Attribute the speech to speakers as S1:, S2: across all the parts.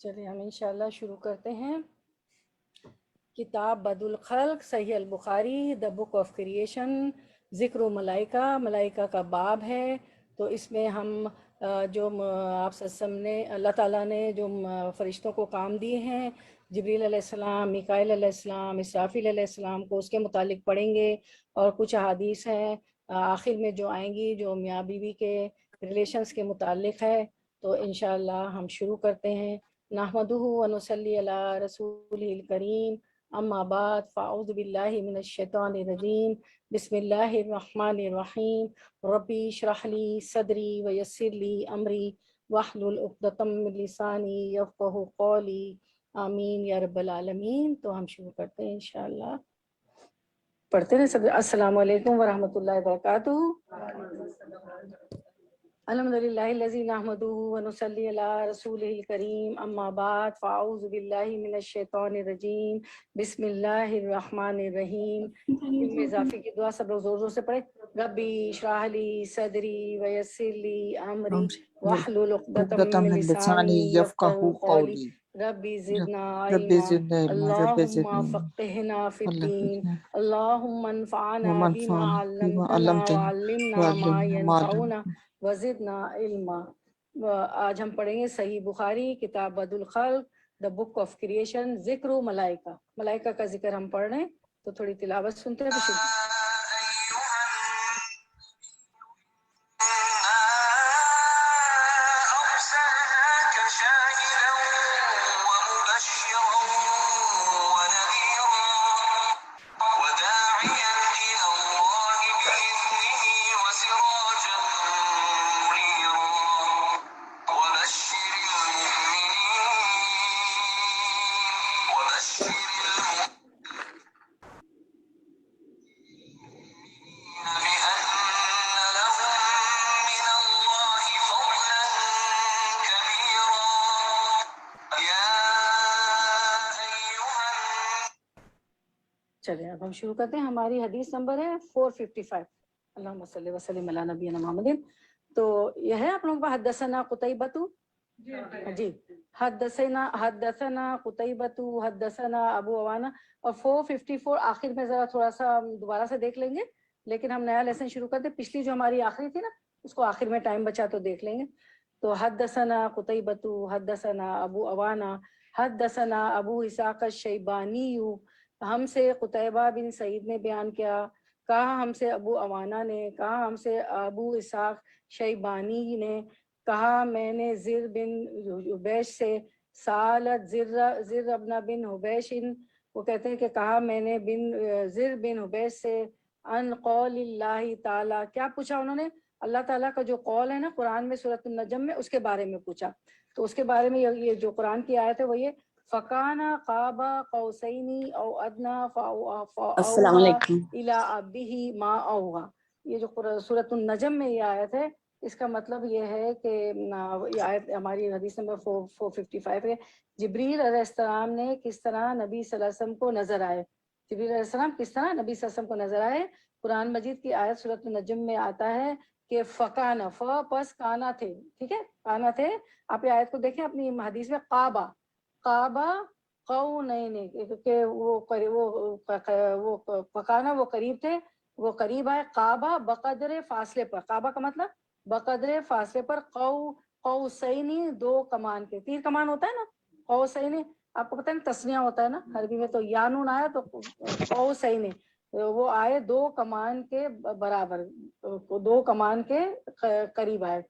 S1: چلیے ہم انشاءاللہ شروع کرتے ہیں۔ کتاب بدء الخلق، صحیح البخاری، دا بک آف کریشن، ذکر و ملائکہ کا باب ہے۔ تو اس میں ہم جو آپ نے اللہ تعالیٰ نے جو فرشتوں کو کام دیے ہیں، جبریل علیہ السلام، میکائیل علیہ السلام، اسرافیل علیہ السلام کو، اس کے متعلق پڑھیں گے، اور کچھ احادیث ہیں آخر میں جو آئیں گی جو میاں بیوی کے ریلیشنز کے متعلق ہے۔ تو انشاءاللہ ہم شروع کرتے ہیں۔ نحمدہ ونصلی علی رسولہ الکریم، اما بعد فاعوذ باللہ من الشیطان الرجیم، بسم اللہ الرحمن الرحیم، ربی اشرح لی صدری ویسر لی امری واحلل عقدۃ من لسانی یفقہوا قولی، آمین یا رب العالمین۔ تو ہم شروع کرتے ہیں انشاءاللہ، پڑھتے ہیں سب۔ السلام علیکم ورحمۃ اللہ وبرکاتہ۔ الحمدللہ الذی نحمدہ ونصلی علی رسولہ الکریم، اما بعد فاعوذ باللہ من الشیطان الرجیم، بسم اللہ الرحمن الرحیم۔ علم اضافی کی دعا سب لوگ زور زور سے پڑھیں۔ ربی اشرح لی صدری ویسر لی امری واحلل عقدۃ من لسانی یفقہوا قولی، ربی زدنا علما، اللہم فقہنا فی الدین، اللہم انفعنا بما علمتنا وعلمنا ما ینفعنا وزدنا علما۔ آج ہم پڑھیں گے صحیح بخاری، کتاب بدء الخلق، دا بک آف کریشن، ذکر و ملائکہ کا ذکر ہم پڑھ رہے ہیں۔ تو تھوڑی تلاوت سنتے ہیں۔ چلیں اب ہم شروع کرتے ہیں۔ ہماری حدیث نمبر ہے 455۔ اللہم صلی وسلم علی نبینا محمد۔ تو یہ ہے آپ لوگوں کا حدثنا قتیبۃ، جی حدثنا قتیبۃ حدثنا ابو عوانہ، اور 454 آخر میں ذرا تھوڑا سا دوبارہ سے دیکھ لیں گے، لیکن ہم نیا لیسن شروع کرتے ہیں۔ پچھلی جو ہماری آخری تھی نا، اس کو آخر میں ٹائم بچا تو دیکھ لیں گے۔ تو حدثنا قتیبۃ حدثنا ابو عوانہ حدثنا ابو اسحاق الشیبانی، ہم سے قتیبہ بن سعید نے بیان کیا، کہا ہم سے ابو عوانہ نے، کہا ہم سے ابو اسحاق شیبانی نے، کہا میں نے زر بن حبیش سے، سالت زر ابن بن حبیش، وہ کہتے ہیں کہ کہا میں نے زر بن حبیش سے، ان قول اللہ تعالیٰ، کیا پوچھا انہوں نے؟ اللہ تعالیٰ کا جو قول ہے نا قرآن میں سورۃ النجم میں، اس کے بارے میں پوچھا۔ تو اس کے بارے میں یہ جو قرآن کی آیت ہے وہ یہ، فَكَانَ قَابَ قَوْسَيْنِ أَوْ أَدْنَىٰ
S2: السلام
S1: فَأَوْحَىٰ
S2: علیکم۔
S1: إِلَىٰ عَبْدِهِ مَا أَوْحَىٰ۔ یہ جو سورۃ النجم میں یہ آیت ہے، اس کا مطلب یہ ہے کہ یہ آیت ہماری حدیث نمبر 455 ہے۔ جبریل علیہ السلام نے کس طرح نبی صلی اللہ علیہ وسلم کو نظر آئے، جبریل علیہ السلام کس طرح نبی صلی اللہ علیہ وسلم کو نظر آئے۔ قرآن مجید کی آیت سورۃ النجم میں آتا ہے کہ فکانا، پس کانا تھے، ٹھیک ہے، کانا تھے۔ آپ یہ آیت کو دیکھیں اپنی حدیث میں، قابا قونین، کہ وہ پکانا وہ قریب تھے، وہ قریب آئے۔ قابا بقدر فاصلے پر، قابا کا مطلب بقدر فاصلے پر، قوسینی دو کمان کے، تیر کمان ہوتا ہے نا، قوسینی آپ کو پتہ ہے تسنیہ ہوتا ہے نا عربی میں، تو یانون آیا تو قوسینی، وہ آئے دو کمان کے برابر، دو کمان کے قریب آئے۔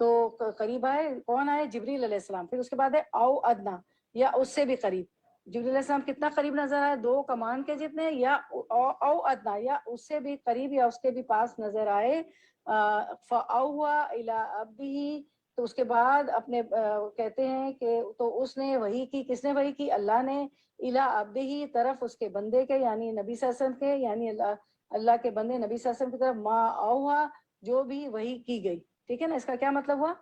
S1: تو قریب آئے کون آئے؟ جبریل علیہ السلام۔ پھر اس کے بعد ہے او ادنا، یا اس سے بھی قریب۔ جبریل علیہ السلام کتنا قریب نظر آئے؟ دو کمان کے جتنے، یا او ادنا، یا اس سے بھی قریب یا اس کے بھی پاس نظر آئے۔ فاوحا الی عبدہ، تو اس کے بعد اپنے کہتے ہیں کہ تو اس نے وحی کی، کس نے وحی کی؟ اللہ نے، الی عبدہ طرف اس کے بندے کے، یعنی نبی صلی اللہ علیہ وسلم کے، یعنی اللہ کے بندے نبی صلی اللہ علیہ وسلم کی طرف، ما اوحا جو بھی وحی کی گئی، ٹھیک ہے نا۔ اس کا کیا مطلب ہوا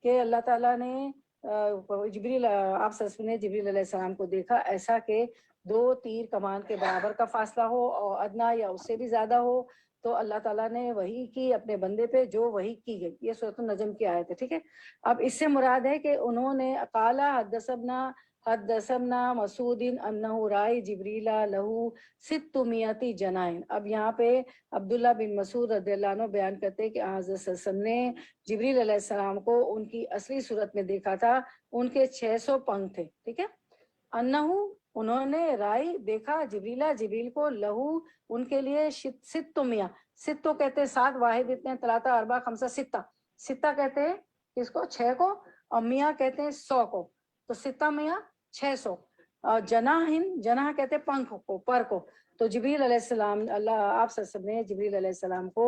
S1: کہ اللہ تعالیٰ نے جبریل، آپ صلی اللہ علیہ وسلم نے جبریل علیہ السلام کو دیکھا ایسا کہ دو تیر کمان کے برابر کا فاصلہ ہو، اور ادنا یا اس سے بھی زیادہ ہو، تو اللہ تعالیٰ نے وحی کی اپنے بندے پہ جو وحی کی گئی. یہ سورۃ النجم کی آیت ہے. ٹھیک ہے. اب اس سے مراد ہے کہ انہوں نے قال حدثنا مسعود انہ رائے جبریل لہو 600 جناح. اب یہاں پہ عبداللہ بن مسعود رضی اللہ عنہ بیان کرتے کہ حضرت صلی اللہ علیہ وسلم نے جبریل علیہ السلام کو ان کی اصلی صورت میں دیکھا تھا, ان کے 600 پنکھ تھے. ٹھیک ہے. انہو انہوں نے رائے دیکھا جبریل کو لہو ان کے لیے 600. ستو کہتے ہیں 7, واحد اتنے 3 4 5 6. ستہ کہتے ہیں کس کو؟ 6 کو. اور میاں کہتے ہیں 100 کو. تو ستہ میاں 600. اور جناح کہتے ہیں پنکھ کو, پر کو. تو جبریل علیہ السلام آپ صلی اللہ علیہ وسلم نے جبریل علیہ السلام کو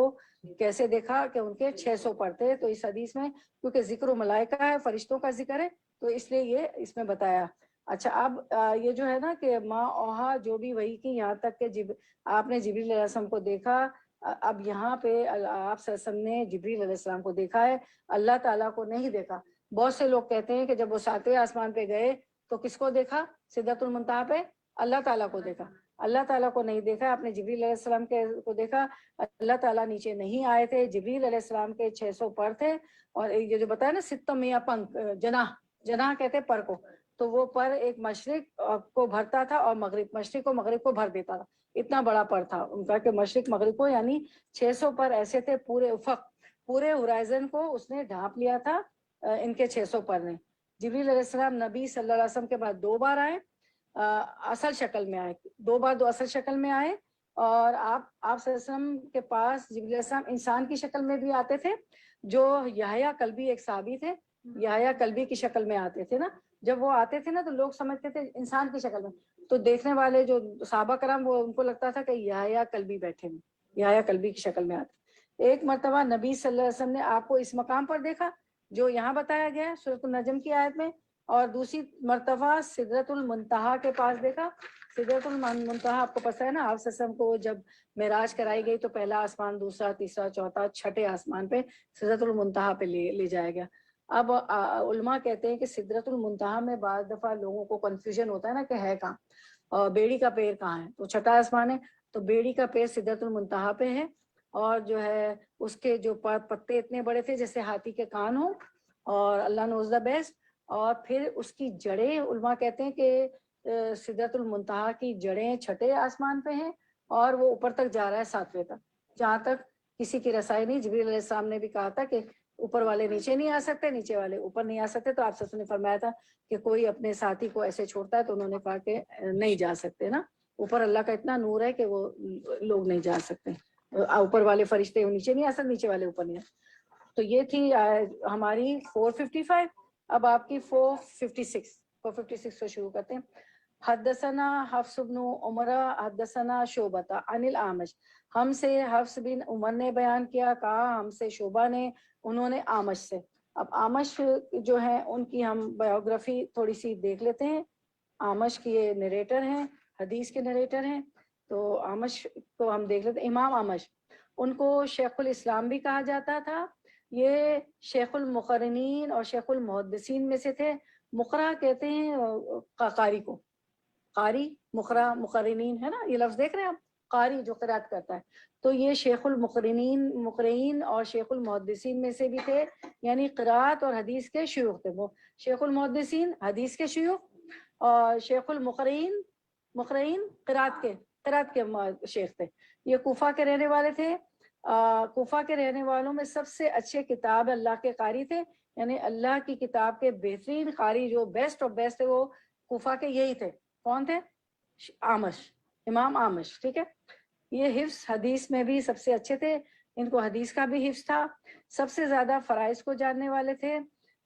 S1: کیسے دیکھا کہ ان کے 600 پر تھے. تو اس حدیث میں کیونکہ ذکر و ملائکہ ہے, فرشتوں کا ذکر ہے, تو اس لیے یہ اس میں بتایا. اچھا, اب یہ جو ہے نا کہ ما اوہا جو بھی وہی کی, یہاں تک کہ آپ نے جبریل علیہ السلام کو دیکھا. اب یہاں پہ آپ صلی اللہ علیہ وسلم نے جبریل علیہ السلام کو دیکھا ہے, اللہ تعالیٰ کو نہیں دیکھا. بہت سے لوگ کہتے ہیں کہ جب وہ 7ویں آسمان پہ گئے تو کس کو دیکھا؟ سدرۃ المنتہا پہ اللہ تعالیٰ کو دیکھا. اللہ تعالیٰ کو نہیں دیکھا, آپ نے جبریل علیہ السلام کو دیکھا. اللہ تعالیٰ نیچے نہیں آئے تھے, جبریل علیہ السلام کے 600 پر تھے. اور یہ جو بتایا نا 6 میاں پنکھ, جناح کہتے پر کو, تو وہ پر ایک مشرق کو بھرتا تھا اور مشرق و مغرب کو بھر دیتا تھا. اتنا بڑا پر تھا ان کا کہ مشرق مغرب کو, یعنی 600 پر ایسے تھے, پورے افق, پورے ہورائزن کو اس نے ڈھانپ لیا تھا ان کے 600 پر نے. جبریل علیہ السلام نبی صلی اللہ علیہ وسلم کے بعد 2 بار آئے, اصل شکل میں آئے, 2 بار 2 اصل شکل میں آئے. اور آپ صلی اللہ علیہ وسلم کے پاس جبریل علیہ السلام انسان کی شکل میں بھی آتے تھے, جو یحییٰ کلبی ایک صحابی تھے, یحییٰ کلبی کی شکل میں آتے تھے نا. جب وہ آتے تھے نا تو لوگ سمجھتے تھے انسان کی شکل میں, تو دیکھنے والے جو صحابہ کرام وہ ان کو لگتا تھا کہ یحییٰ کلبی بیٹھے ہیں, یحییٰ کلبی کی شکل میں آتے. ایک مرتبہ نبی صلی اللہ علیہ وسلم نے آپ کو اس مقام پر دیکھا جو یہاں بتایا گیا ہے سورۃ النجم کی آیت میں, اور دوسری مرتبہ سدرۃ المنتہا کے پاس دیکھا. سدرۃ المنتہا آپ کو پتہ ہے نا, آپ صلی اللہ علیہ وسلم کو جب معراج کرائی گئی تو پہلا آسمان, دوسرا, تیسرا, چوتھا, 6ٹھے آسمان پہ سدرۃ المنتہا پہ لے جایا گیا. اب علماء کہتے ہیں کہ سدرۃ المنتہا میں بعض دفعہ لوگوں کو کنفیوژن ہوتا ہے نا کہ ہے کہاں, اور بیڑی کا پیر کہاں ہے. تو 6ٹھا آسمان ہے, تو بیڑی کا پیر سدرۃ المنتہا پہ ہے, اور جو ہے اس کے جو پتے اتنے بڑے تھے جیسے ہاتھی کے کان ہوں, اور اللہ نوز دا بیسٹ. اور پھر اس کی جڑیں, علماء کہتے ہیں کہ سدرۃ المنتہا کی جڑیں 6ٹھے آسمان پہ ہیں, اور وہ اوپر تک جا رہا ہے 7ویں تک, جہاں تک کسی کی رسائی نہیں. جبریل علیہ السلام نے بھی کہا تھا کہ اوپر والے نیچے نہیں آ سکتے, نیچے والے اوپر نہیں آ سکتے. تو آپ سے نے فرمایا تھا کہ کوئی اپنے ساتھی کو ایسے چھوڑتا ہے تو انہوں نے کہا کہ نہیں جا سکتے نا, اوپر اللہ کا اتنا نور ہے کہ وہ لوگ نہیں جا سکتے. اوپر والے فرشتے نیچے نہیں آ سکتے, نیچے والے اوپر نہیں آ سکتے. تو یہ تھی ہماری 455. اب آپ کی 456 سے شروع کرتے ہیں. حدثنا حفص بن عمر حدثنا شعبہ عن الاعمش, ہم سے حفص بن عمر نے بیان کیا, کہا ہم سے شعبہ نے, انہوں نے اعمش سے. اب اعمش جو ہیں ان کی ہم بایوگرافی تھوڑی سی دیکھ لیتے ہیں. اعمش کی یہ نریٹر ہیں, حدیث کے نریٹر ہیں. تو اعمش کو ہم دیکھ لیتے ہیں. امام اعمش, ان کو شیخ الاسلام بھی کہا جاتا تھا. یہ شیخ المقرنین اور شیخ المحدثین میں سے تھے. مقرہ کہتے ہیں قاری کو, قاری, مقرہ, مقرنین ہے نا, یہ لفظ دیکھ رہے ہیں آپ, قاری جو قرات کرتا ہے. تو یہ شیخ مقرئین اور شیخ المحدثین میں سے بھی تھے, یعنی قرات اور حدیث کے شیوخ تھے. وہ شیخ المحدثین حدیث کے شیوخ, اور شیخ مقرئین قرات کے شیخ تھے. یہ کوفہ کے رہنے والے تھے. کوفہ کے رہنے والوں میں سب سے اچھے کتاب اللہ کے قاری تھے, یعنی اللہ کی کتاب کے بہترین قاری جو بیسٹ آف بیسٹ ہے وہ کوفہ کے یہی تھے. کون تھے؟ اعمش, امام اعمش. ٹھیک ہے. یہ حفظ حدیث میں بھی سب سے اچھے تھے, ان کو حدیث کا بھی حفظ تھا. سب سے زیادہ فرائض کو جاننے والے تھے.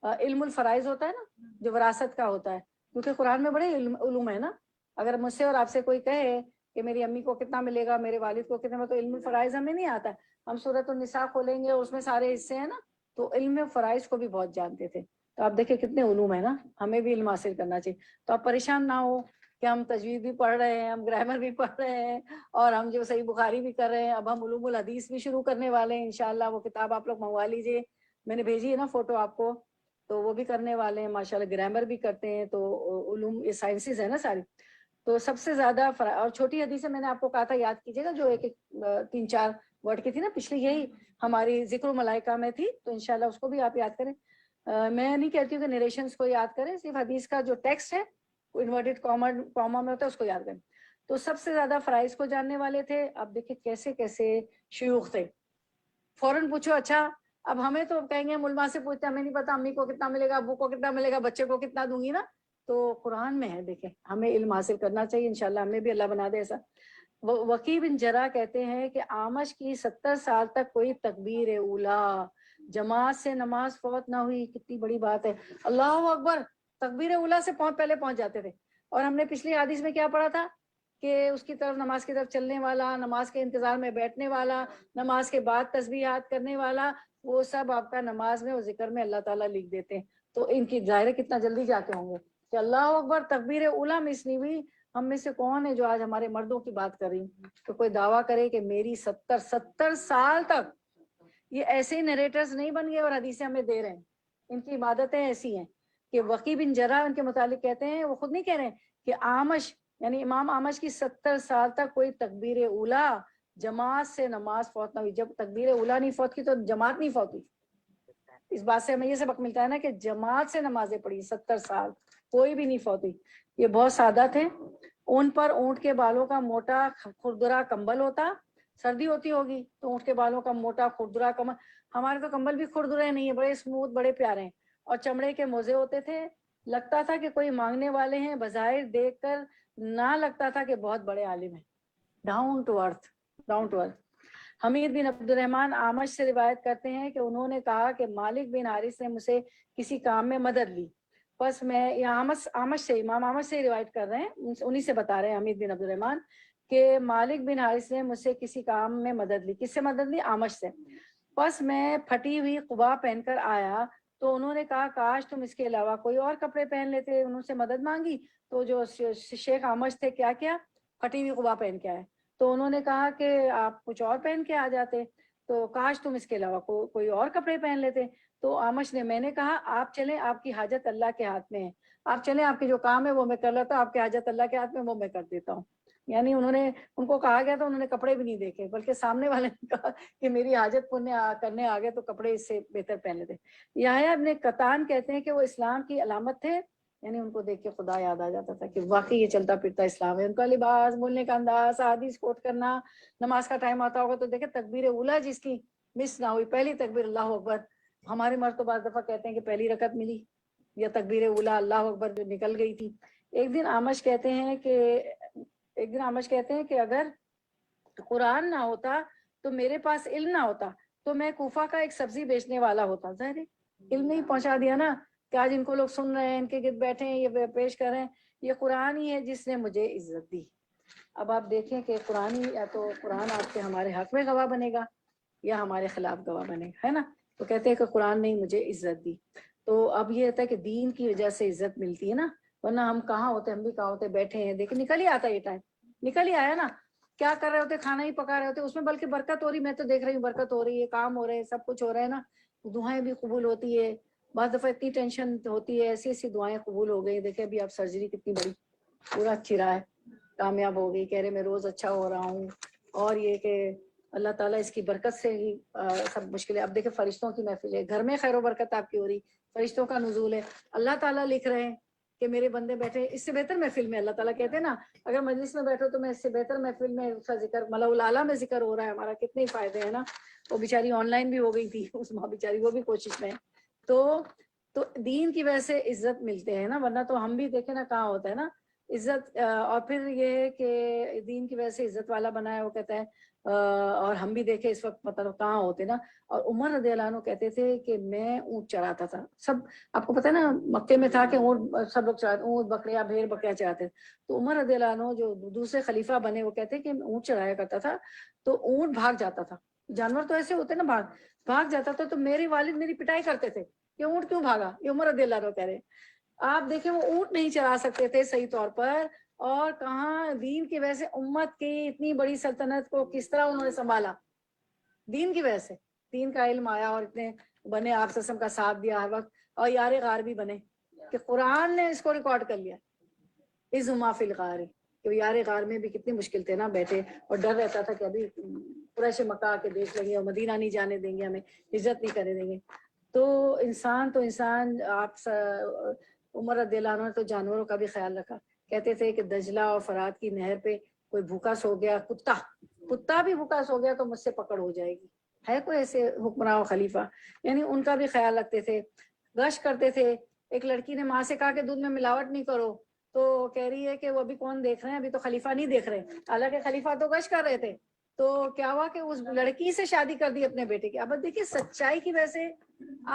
S1: علم الفرائض ہوتا ہے نا جو وراثت کا ہوتا ہے, کیونکہ قرآن میں بڑے علوم ہے نا. اگر مجھ سے اور آپ سے کوئی کہے کہ میری امی کو کتنا ملے گا, میرے والد کو کتنا, تو علم الفرائض ہمیں نہیں آتا. ہم سورۃ النساء کھولیں گے, اس میں سارے حصے ہیں نا, تو علم فرائض کو بھی بہت جانتے تھے. تو آپ دیکھیں کتنے علوم ہے نا, ہمیں بھی علم حاصل کرنا چاہیے. تو آپ پریشان نہ ہو کہ ہم تجوید بھی پڑھ رہے ہیں, ہم گرامر بھی پڑھ رہے ہیں, اور ہم جو صحیح بخاری بھی کر رہے ہیں. اب ہم علوم الحدیث بھی شروع کرنے والے ہیں انشاءاللہ. وہ کتاب آپ لوگ منگوا لیجئے, میں نے بھیجی ہے نا فوٹو آپ کو, تو وہ بھی کرنے والے ہیں ماشاءاللہ. گرامر بھی کرتے ہیں, تو علوم یہ سائنسز ہے نا ساری. تو سب سے زیادہ اور چھوٹی حدیث میں نے آپ کو کہا تھا یاد کیجیے گا, جو ایک 3-4 ورڈ کی تھی نا پچھلی, یہی ہماری ذکر ملائکہ میں تھی, تو انشاءاللہ اس کو بھی آپ یاد کریں. میں نہیں کہتی ہوں کہ نریشنز کو یاد کریں, صرف حدیث کا جو ٹیکسٹ ہے انورٹڈ کاما میں ہوتا ہے اس کو یاد کریں. تو سب سے زیادہ فرائض کو جاننے والے تھے. اب دیکھیں کیسے کیسے شیوخ تھے, فوراً پوچھو اچھا اب ہمیں تو کہیں گے ملما سے پوچھتے ہمیں نہیں پتا امی کو کتنا ملے گا, ابو کو کتنا ملے گا, بچے کو کتنا دوں گی نا. تو قرآن میں ہے, دیکھیں ہمیں علم حاصل کرنا چاہیے, انشاءاللہ ہمیں بھی اللہ بنا دے ایسا. وکی بن جرح کہتے ہیں کہ آمش کی 70 سال تک کوئی تکبیر اولا جماعت سے نماز فوت نہ ہوئی. کتنی بڑی بات ہے, اللہ اکبر, تکبیر اولا سے پہلے پہنچ جاتے تھے. اور ہم نے پچھلی حدیث میں کیا پڑھا تھا کہ اس کی طرف نماز کی طرف چلنے والا, نماز کے انتظار میں بیٹھنے والا, نماز کے بعد تسبیحات کرنے والا, وہ سب آپ کا نماز میں اور ذکر میں اللہ تعالیٰ لکھ دیتے ہیں. تو ان کی ظاہر کتنا جلدی جاتے ہوں گے کہ اللہ اکبر تکبیر اولا مس نہیں ہوئی. ہم میں سے کون ہے جو آج ہمارے مردوں کی بات کر رہی ہوں, تو کوئی دعویٰ کرے کہ میری 70 سال تک, یہ ایسے ہی نریٹرز نہیں بن گئے اور حدیثیں ہمیں دے رہے ہیں, ان کی عبادتیں ایسی ہیں کہ وکی بن جرح ان کے متعلق کہتے ہیں, وہ خود نہیں کہہ رہے ہیں کہ آمش یعنی امام آمش کی 70 سال تک کوئی تکبیر اولا جماعت سے نماز فوت نہ ہوئی. جب تکبیر اولا نہیں فوت کی تو جماعت نہیں فوت ہوئی. اس بات سے ہمیں یہ سبق ملتا ہے نا کہ جماعت سے نمازیں پڑھی 70 سال کوئی بھی نہیں فوت ہوئی. یہ بہت سادہ تھے. ان پر اونٹ کے بالوں کا موٹا کھردرا کمبل ہوتا, سردی ہوتی ہوگی تو اونٹ کے بالوں کا موٹا کھردرا کمبل, ہمارے تو کمبل بھی کھردرے نہیں ہے, بڑے اسموتھ بڑے پیارے ہیں, اور چمڑے کے موزے ہوتے تھے. لگتا تھا کہ کوئی مانگنے والے ہیں, بظاہر دیکھ کر نہ لگتا تھا کہ بہت بڑے عالم ہیں. Down to earth, down to earth. Hamid bin Abdur Rahman آمش سے روایت کرتے ہیں کہ انہوں نے کہا کہ مالک بن حارث نے مجھ سے کسی کام میں مدد لی, بس میں آمش سے, امام آمش سے روایت کر رہے ہیں, انہی سے بتا رہے ہیں حمید بن عبد الرحمن کہ مالک بن حارث نے مجھ سے کسی کام میں مدد لی. کس سے مدد لی؟ آمش سے. بس میں پھٹی ہوئی قبا پہن کر آیا تو انہوں نے کہا کاش تم اس کے علاوہ کوئی اور کپڑے پہن لیتے. انہوں سے مدد مانگی تو جو شیخ آمش تھے کیا پھٹی ہوئی قبا پہن کے آئے. تو انہوں نے کہا کہ آپ کچھ اور پہن کے آ جاتے, تو کاش تم اس کے علاوہ کوئی اور کپڑے پہن لیتے. تو آمش نے, میں نے کہا آپ چلیں, آپ کی حاجت اللہ کے ہاتھ میں ہے, آپ چلیں, آپ کی جو کام ہے وہ میں کر لیتا ہوں, آپ کی حاجت اللہ کے ہاتھ میں وہ میں کر دیتا ہوں. یعنی ان کو کہا گیا تو انہوں نے کپڑے بھی نہیں دیکھے, بلکہ سامنے والے نے کہا کہ میری حاجت کرنے آ گئے تو کپڑے اس سے بہتر پہن لیتے. یحییٰ ابن قطان کہتے ہیں کہ وہ اسلام کی علامت تھے, یعنی ان کو دیکھ کے خدا یاد آ جاتا تھا کہ واقعی یہ چلتا پھرتا اسلام ہے. ان کا لباس, بولنے کا انداز, حدیث کوٹ کرنا, نماز کا ٹائم آتا ہوگا تو دیکھیں تکبیر اولا جس کی مس نہ ہوئی, پہلی تکبیر اللہ اکبر. ہمارے مرد تو بعض دفعہ کہتے ہیں کہ پہلی رکعت ملی یا تکبیر اولا اللہ اکبر جو نکل گئی تھی. ایک دن آمش کہتے ہیں کہ اگر قرآن نہ ہوتا تو میرے پاس علم نہ ہوتا تو میں کوفہ کا ایک سبزی بیچنے والا ہوتا. ظاہر علم نہیں پہنچا دیا نا کہ آج ان کو لوگ سن رہے ہیں, ان کے گرد بیٹھے ہیں, یہ پیش کر رہے ہیں. یہ قرآن ہی ہے جس نے مجھے عزت دی. اب آپ دیکھیں کہ قرآن ہی, یا تو قرآن آپ کے ہمارے حق میں گواہ بنے گا یا ہمارے خلاف گواہ بنے گا, ہے نا. تو کہتے ہیں کہ قرآن نے مجھے عزت دی. تو اب یہ ہوتا ہے کہ دین کی وجہ سے عزت ملتی ہے نا, ورنہ ہم کہاں ہوتے, ہم بھی کہاں ہوتے, بیٹھے ہیں, دیکھیں نکل ہی آتا, یہ ٹائم نکل ہی آیا نا, کیا کر رہے ہوتے, کھانا ہی پکا رہے ہوتے, اس میں بلکہ برکت ہو رہی, میں تو دیکھ رہی ہوں برکت ہو رہی ہے, کام ہو رہے ہیں, سب کچھ ہو رہا ہے نا, دعائیں بھی قبول ہوتی ہے. بعض دفعہ اتنی ٹینشن ہوتی ہے, ایسی ایسی دعائیں قبول ہو گئی. دیکھیں ابھی آپ سرجری کتنی بڑی پورا اچھی رہا ہے, کامیاب ہو گئی, کہہ رہے میں روز اچھا ہو رہا ہوں. اور یہ کہ اللہ تعالیٰ اس کی برکت سے ہی سب مشکلیں. اب دیکھیں فرشتوں کی محفل ہے, گھر میں خیر و برکت آپ کی ہو رہی, فرشتوں کا نزول ہے, اللہ تعالیٰ لکھ رہے ہیں کہ میرے بندے بیٹھے. اس سے بہتر محفل میں اللہ تعالیٰ کہتے ہیں نا, اگر مجلس میں بیٹھو تو میں اس سے بہتر محفل میں اس کا ذکر ملأ الاعلیٰ میں ذکر ہو رہا ہے ہمارا, کتنے فائدے ہیں نا. وہ بیچاری آن لائن بھی ہو گئی تھی, اس ماں بیچاری وہ بھی کوشش میں. تو دین کی وجہ سے عزت ملتے ہیں نا, ورنہ تو ہم بھی دیکھیں نا کہاں ہوتا ہے نا عزت. اور پھر یہ ہے کہ دین کی وجہ سے عزت والا بنایا, وہ کہتا ہے. اور ہم بھی دیکھیں اس وقت مطلب کہاں ہوتے نا. اور عمر رضی اللہ عنہ کہتے تھے کہ میں اونٹ چراتا تھا. سب آپ کو پتا ہے نا مکے میں تھا کہ اونٹ سب لوگ چراتے, اونٹ بکریاں بھیڑ بکریاں چراتے. تو عمر رضی اللہ عنہ جو دوسرے خلیفہ بنے, وہ کہتے ہیں کہ اونٹ چرایا کرتا تھا تو اونٹ بھاگ جاتا تھا. جانور تو ایسے ہوتے نا, بھاگ جاتا تھا. تو میرے والد میری پٹائی کرتے تھے کہ اونٹ کیوں بھاگا. یہ عمر رضی اللہ عنہ کہہ رہے. آپ دیکھیں وہ اونٹ نہیں چرا سکتے تھے صحیح طور پر, اور کہاں دین کی وجہ سے امت کی اتنی بڑی سلطنت کو کس طرح انہوں نے سنبھالا. دین کی وجہ سے دین کا علم آیا اور اتنے بنے, آپ سسم کا ساتھ دیا ہر وقت, اور یار غار بھی بنے کہ قرآن نے اس کو ریکارڈ کر لیا. اذ ہما فی الغار, کہ یار غار میں بھی کتنی مشکل تھے نا, بیٹھے اور ڈر رہتا تھا کہ ابھی قریش مکہ کے دیکھ لیں گے اور مدینہ نہیں جانے دیں گے, ہمیں ہجرت نہیں کرنے دیں گے. تو انسان آپ عمر رضی اللہ عنہ نے تو جانوروں کا بھی خیال رکھا. کہتے تھے کہ دجلہ اور فرات کی نہر پہ کوئی بھوکا سو گیا, کتا بھی بھوکا سو گیا تو مجھ سے پکڑ ہو جائے گی. ہے کوئی ایسے حکمراں و خلیفہ, یعنی ان کا بھی خیال رکھتے تھے, گشت کرتے تھے. ایک لڑکی نے ماں سے کہا کہ دودھ میں ملاوٹ نہیں کرو, تو کہہ رہی ہے کہ وہ ابھی کون دیکھ رہے ہیں, ابھی تو خلیفہ نہیں دیکھ رہے. حالانکہ خلیفہ تو گشت کر رہے تھے. تو کیا ہوا کہ اس لڑکی سے شادی کر دی اپنے بیٹے کی. اب دیکھیے سچائی کی وجہ سے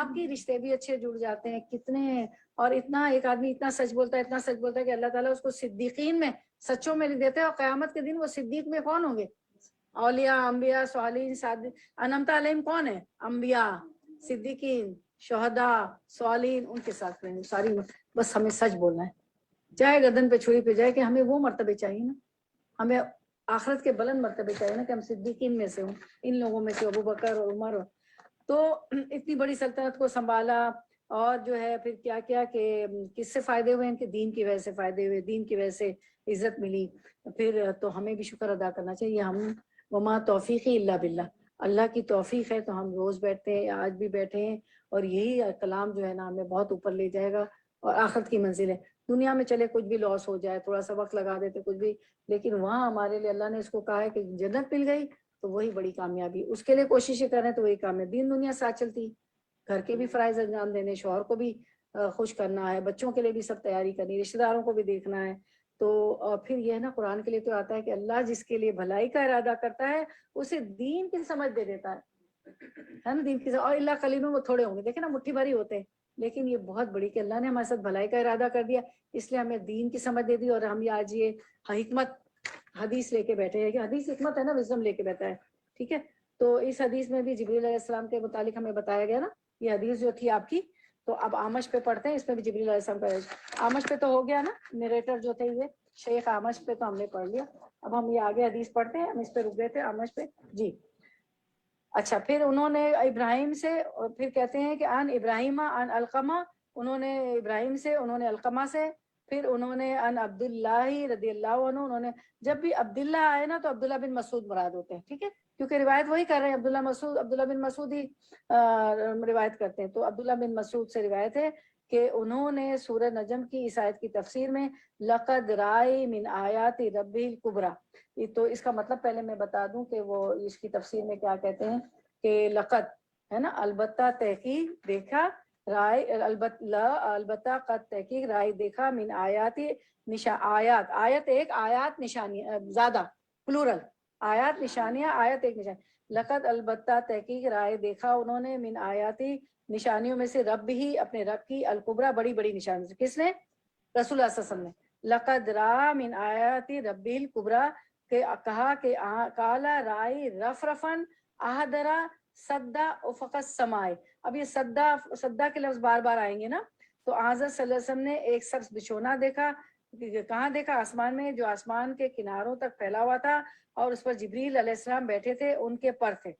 S1: آپ کی رشتے بھی اچھے جڑ جاتے ہیں کتنے. اور اتنا ایک آدمی اتنا سچ بولتا ہے, اتنا سچ بولتا ہے کہ اللہ تعالیٰ اس کو صدیقین میں, سچوں میں لکھ دیتے ہیں. اور قیامت کے دن وہ صدیق میں کون ہوں گے؟ اولیاء, انبیاء, صالحین, انعمت علیہم کون ہے؟ انبیاء, صدیقین, شہداء, صالحین, ان کے ساتھ رہیں ساری. بس ہمیں سچ بولنا ہے, چاہے گردن پہ چھری پہ جائے, کہ ہمیں وہ مرتبے چاہیے نا, ہمیں آخرت کے بلند مرتبے چاہیے نا, کہ ہم صدیقین میں سے ہوں, ان لوگوں میں سے ابو بکر اور عمر. تو اتنی بڑی سلطنت کو سنبھالا, اور جو ہے پھر کیا کیا کہ کس سے فائدے ہوئے؟ ان کے دین کی وجہ سے فائدے ہوئے, دین کی وجہ سے عزت ملی. پھر تو ہمیں بھی شکر ادا کرنا چاہیے. ہم وما توفیقی الا باللہ, اللہ کی توفیق ہے تو ہم روز بیٹھتے ہیں, آج بھی بیٹھے ہیں. اور یہی کلام جو ہے نا ہمیں بہت اوپر لے جائے گا, اور آخرت کی منزل ہے. دنیا میں چلے کچھ بھی لاس ہو جائے, تھوڑا سا وقت لگا دیتے کچھ بھی, لیکن وہاں ہمارے لیے اللہ نے اس کو کہا ہے کہ جنت مل گئی تو وہی بڑی کامیابی. اس کے لیے کوششیں کریں تو وہی کامیابی. دین دنیا ساتھ چلتی, گھر کے بھی فرائض انجام دینے, شوہر کو بھی خوش کرنا ہے, بچوں کے لیے بھی سب تیاری کرنی, رشتہ داروں کو بھی دیکھنا ہے. تو پھر یہ ہے نا, قرآن کے لیے تو آتا ہے کہ اللہ جس کے لیے بھلائی کا ارادہ کرتا ہے اسے دین کی سمجھ دے دیتا ہے نا, دین کی. اور اللہ قلیل میں وہ تھوڑے ہوں گے, دیکھیں نا مٹھی بھری ہوتے ہیں, لیکن یہ بہت بڑی کہ اللہ نے ہمارے ساتھ بھلائی کا ارادہ کر دیا, اس لیے ہمیں دین کی سمجھ دے دی. اور ہم آج یہ حکمت حدیث لے کے بیٹھے ہیں, کہ حدیث حکمت ہے نا, وزڈم لے کے بیٹھا ہے. ٹھیک ہے, تو اس حدیث میں بھی جبریل علیہ السلام کے متعلق ہمیں بتایا گیا نا, یہ حدیث جو تھی آپ کی. تو اب آمش پہ پڑھتے ہیں, اس میں بھی جبریل علیہ السلام کا آمش پہ تو ہو گیا نا, نیریٹر جو تھے یہ شیخ آمش پہ تو ہم نے پڑھ لیا. اب ہم یہ آگے حدیث پڑھتے ہیں, ہم اس پہ رک گئے تھے آمش پہ. جی اچھا, پھر انہوں نے ابراہیم سے, پھر کہتے ہیں کہ ان ابراہیم ان القمہ, انہوں نے ابراہیم سے, انہوں نے القمہ سے, پھر انہوں نے ان عبداللہ رضی اللہ عنہ, انہوں نے. جب بھی عبداللہ آئے نا تو عبداللہ بن مسعود مراد ہوتے ہیں. ٹھیک ہے, کیونکہ روایت وہی کر رہے ہیں, عبداللہ بن مسعود ہی روایت کرتے ہیں. تو عبداللہ بن مسعود سے روایت ہے کہ انہوں نے سورہ نجم کی اس آیت کی تفسیر میں لقد رائی من آیات ربہ الکبریٰ, تو اس کا مطلب پہلے میں بتا دوں کہ وہ اس کی تفسیر میں کیا کہتے ہیں کہ لقد ہے نا, البتہ تحقیق دیکھا, رائے البتہ قد تحقیق رائے دیکھا, من آیات آیات, آیت ایک, آیات نشانی زیادہ, پلورل, آیات نشانیاں, آیت ایک نشانی. لقد البتہ تحقیق رائے دیکھا انہوں نے, من آیاتی نشانیوں میں سے, رب ہی اپنے رب کی, الکبریٰ بڑی بڑی نشانی سے. کس نے؟ رسول اللہ صلی اللہ علیہ وسلم نے. لقد را من آیاتی ربہ الکبریٰ, کہ کہا کہ کالا رائی رفرفن احدرا صدا افق السماء. اب یہ صدا کے لفظ بار بار آئیں گے نا, تو حضرت صلی اللہ علیہ وسلم نے ایک سبز بچھونا دیکھا. کہاں دیکھا؟ آسمان میں, جو آسمان کے کناروں تک پھیلا ہوا تھا, اور اس پر جبریل علیہ السلام بیٹھے تھے, ان کے پر تھے,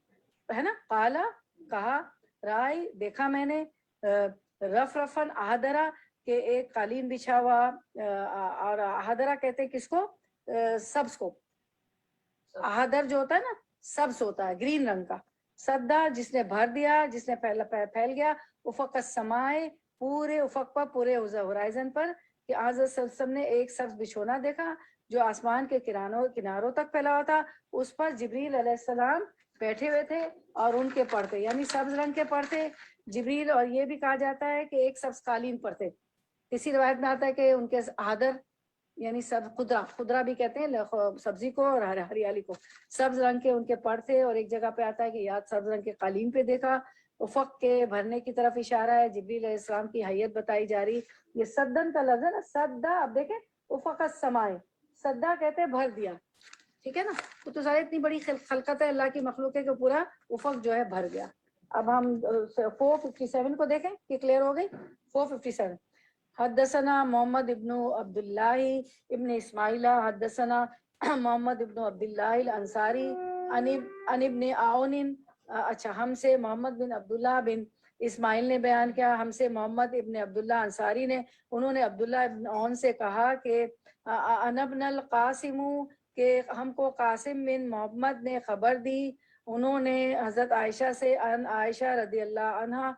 S1: ہے نا. قالا کہا, رائی دیکھا میں نے, رفرفن احدرا کہ ایک قالین بچھا ہوا, اور احدرا کہتے ہیں کس کو؟ سبز کو. احدر جو ہوتا ہے نا سبز ہوتا ہے, گرین رنگ کا. صدا جس نے بھر دیا, جس نے پھیل گیا, افق السماء پورے افق پر, پورے ہورائزن پر, کہ حضرت صلی اللہ علیہ وسلم نے ایک سبز بچھونا دیکھا جو آسمان کے کناروں تک پھیلا ہوا تھا, اس پر جبریل علیہ السلام بیٹھے ہوئے تھے, اور ان کے پر تھے, یعنی سبز رنگ کے پر تھے جبریل. اور یہ بھی کہا جاتا ہے کہ ایک سبز قالین پر تھے. کسی روایت میں آتا ہے کہ ان کے احدر یعنی سب خضرا بھی کہتے ہیں سبزی کو, اور ہریالی کو, سبز رنگ کے ان کے پر تھے. اور ایک جگہ پہ آتا ہے کہ یاد سبز رنگ کے قالین پہ دیکھا. افق کے بھرنے کی طرف اشارہ ہے, جبریل علیہ السلام کی حیت بتائی جا رہی. یہ صدن کا لفظ ہے نا, صدا. اب دیکھیں افق السماء, صدا کہتے ہیں بھر دیا. ٹھیک ہے نا, تو سارے اتنی بڑی خلقت ہے اللہ کی مخلوق ہے کہ پورا افق جو ہے بھر گیا. اب ہم 457 کو دیکھیں کہ کلیئر ہو گئی. 457 حدثنا محمد ابن عبداللہ ابن اسماعیل حدثنا محمد ابن عبداللہ الانصاری عن ابن عون. اچھا, ہم سے محمد بن عبداللہ بن اسماعیل نے بیان کیا, ہم سے محمد ابن عبداللہ انصاری نے, انہوں نے عبداللہ ابن عون سے کہا کہ ان ابن القاسم, کہ ہم کو قاسم بن محمد نے خبر دی, انہوں نے حضرت عائشہ سے عائشہ رضی اللہ عنہا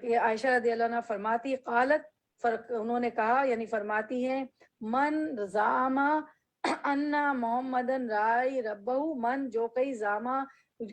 S1: کہ عائشہ رضی اللہ عنہ فرماتی قالت انہوں نے کہا یعنی فرماتی ہیں من زعما انا محمدن رائی ربہ من جو کئی زعما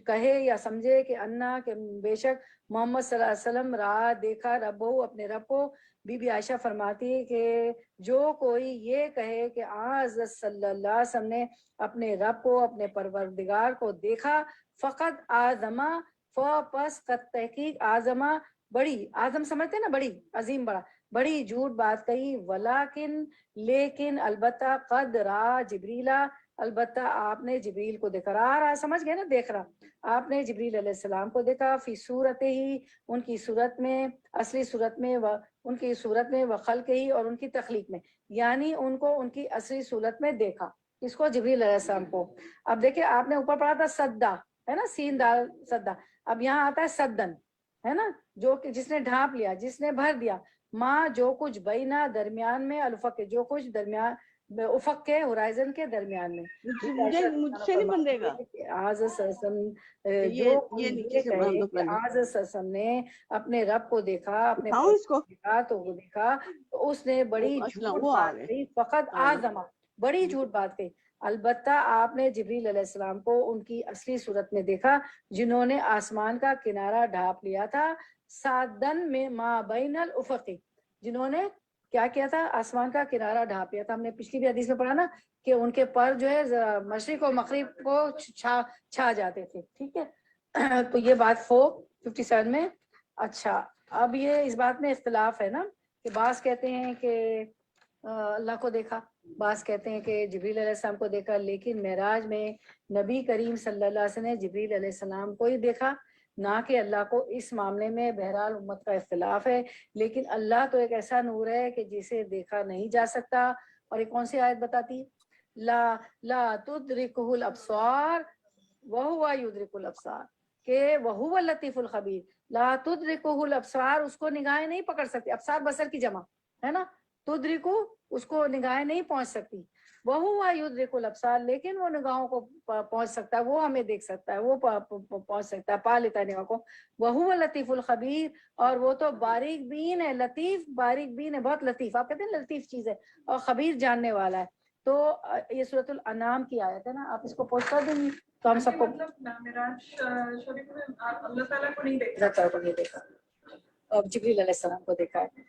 S1: کہے یا سمجھے کہ انا کہ بے شک محمد صلی اللہ علیہ وسلم را دیکھا ربہ اپنے رب کو. بی بی عائشہ فرماتی ہے کہ جو کوئی یہ کہے کہ حضرت صلی اللہ علیہ وسلم نے اپنے رب کو اپنے پروردگار کو دیکھا فقط آزما پس قد تحقیق آزما بڑی آزم سمجھتے نا بڑی عظیم بڑا بڑی جھوٹ بات کہی ولیکن لیکن البتہ قد را جبریلا البتہ آپ نے جبریل کو دیکھا رہا سمجھ گئے نا دیکھ رہا آپ نے جبریل علیہ السلام کو دیکھا فی صورت ہی ان کی صورت میں اصلی صورت میں ان کی صورت میں وخلق ہی اور ان کی تخلیق میں یعنی ان کو ان کی اصلی صورت میں دیکھا اس کو جبریل علیہ السلام کو. اب دیکھیں آپ نے اوپر پڑھا تھا سدا ہے نا سین دال سدا اب یہاں آتا ہے سدن ہے نا جو کہ جس نے ڈھانپ لیا جس نے بھر دیا ماں جو کچھ بینا درمیان میں الفق جو کچھ درمیان افق کے ہورائزن کے درمیان میں
S2: مجھ سے نہیں بندے گا
S1: آج سرسم جو کوئی یہ کہے کہ آج سرسم نے اپنے رب کو دیکھا اپنے دیکھا تو وہ دیکھا تو اس نے بڑی جھوٹ بات کہی فقط آزما بڑی جھوٹ بات کہی. البتہ آپ نے جبریل علیہ السلام کو ان کی اصلی صورت میں دیکھا جنہوں نے آسمان کا کنارہ ڈھانپ لیا تھا سادن میں ما بین الافقی جنہوں نے کیا کیا تھا آسمان کا کنارہ ڈھانپ لیا تھا. ہم نے پچھلی بھی حدیث میں پڑھا نا کہ ان کے پر جو ہے مشرق و مغرب کو چھا جاتے تھے ٹھیک ہے تو یہ بات 457 میں. اچھا اب یہ اس بات میں اختلاف ہے نا کہ بعض کہتے ہیں کہ اللہ کو دیکھا بعض کہتے ہیں کہ جبریل علیہ السلام کو دیکھا لیکن معراج میں نبی کریم صلی اللہ علیہ وسلم نے جبریل علیہ السلام کو ہی دیکھا نہ کہ اللہ کو. اس معاملے میں بہرحال امت کا اختلاف ہے لیکن اللہ تو ایک ایسا نور ہے کہ جسے دیکھا نہیں جا سکتا. اور ایک کون سی آیت بتاتی لا تدرکہ الابصار وہو یدرک الابصار کہ وہو اللطیف الخبیر لا تدرکہ الابصار اس کو نگاہیں نہیں پکڑ سکتی ابصار بصر کی جمع ہے نا تدرکو اس کو نگاہیں نہیں پہنچ سکتی وہو یدرک الابصار لیکن وہ نگاہوں کو پہنچ سکتا ہے وہ ہمیں دیکھ سکتا ہے وہ پہنچ سکتا ہے پا لیتا ہے نگاہ کو. وہو لطیف الخبیر اور وہ تو باریک بین ہے لطیف باریک بین ہے بہت لطیف آپ کہتے ہیں لطیف چیز ہے اور خبیر جاننے والا ہے. تو یہ سورۃ الانعام کی آیت ہے نا آپ اس کو پوسٹ کر دیں گی تو ہم سب کو اللہ تعالیٰ کو نہیں دیکھا اور جبریل علیہ السلام کو دیکھا ہے.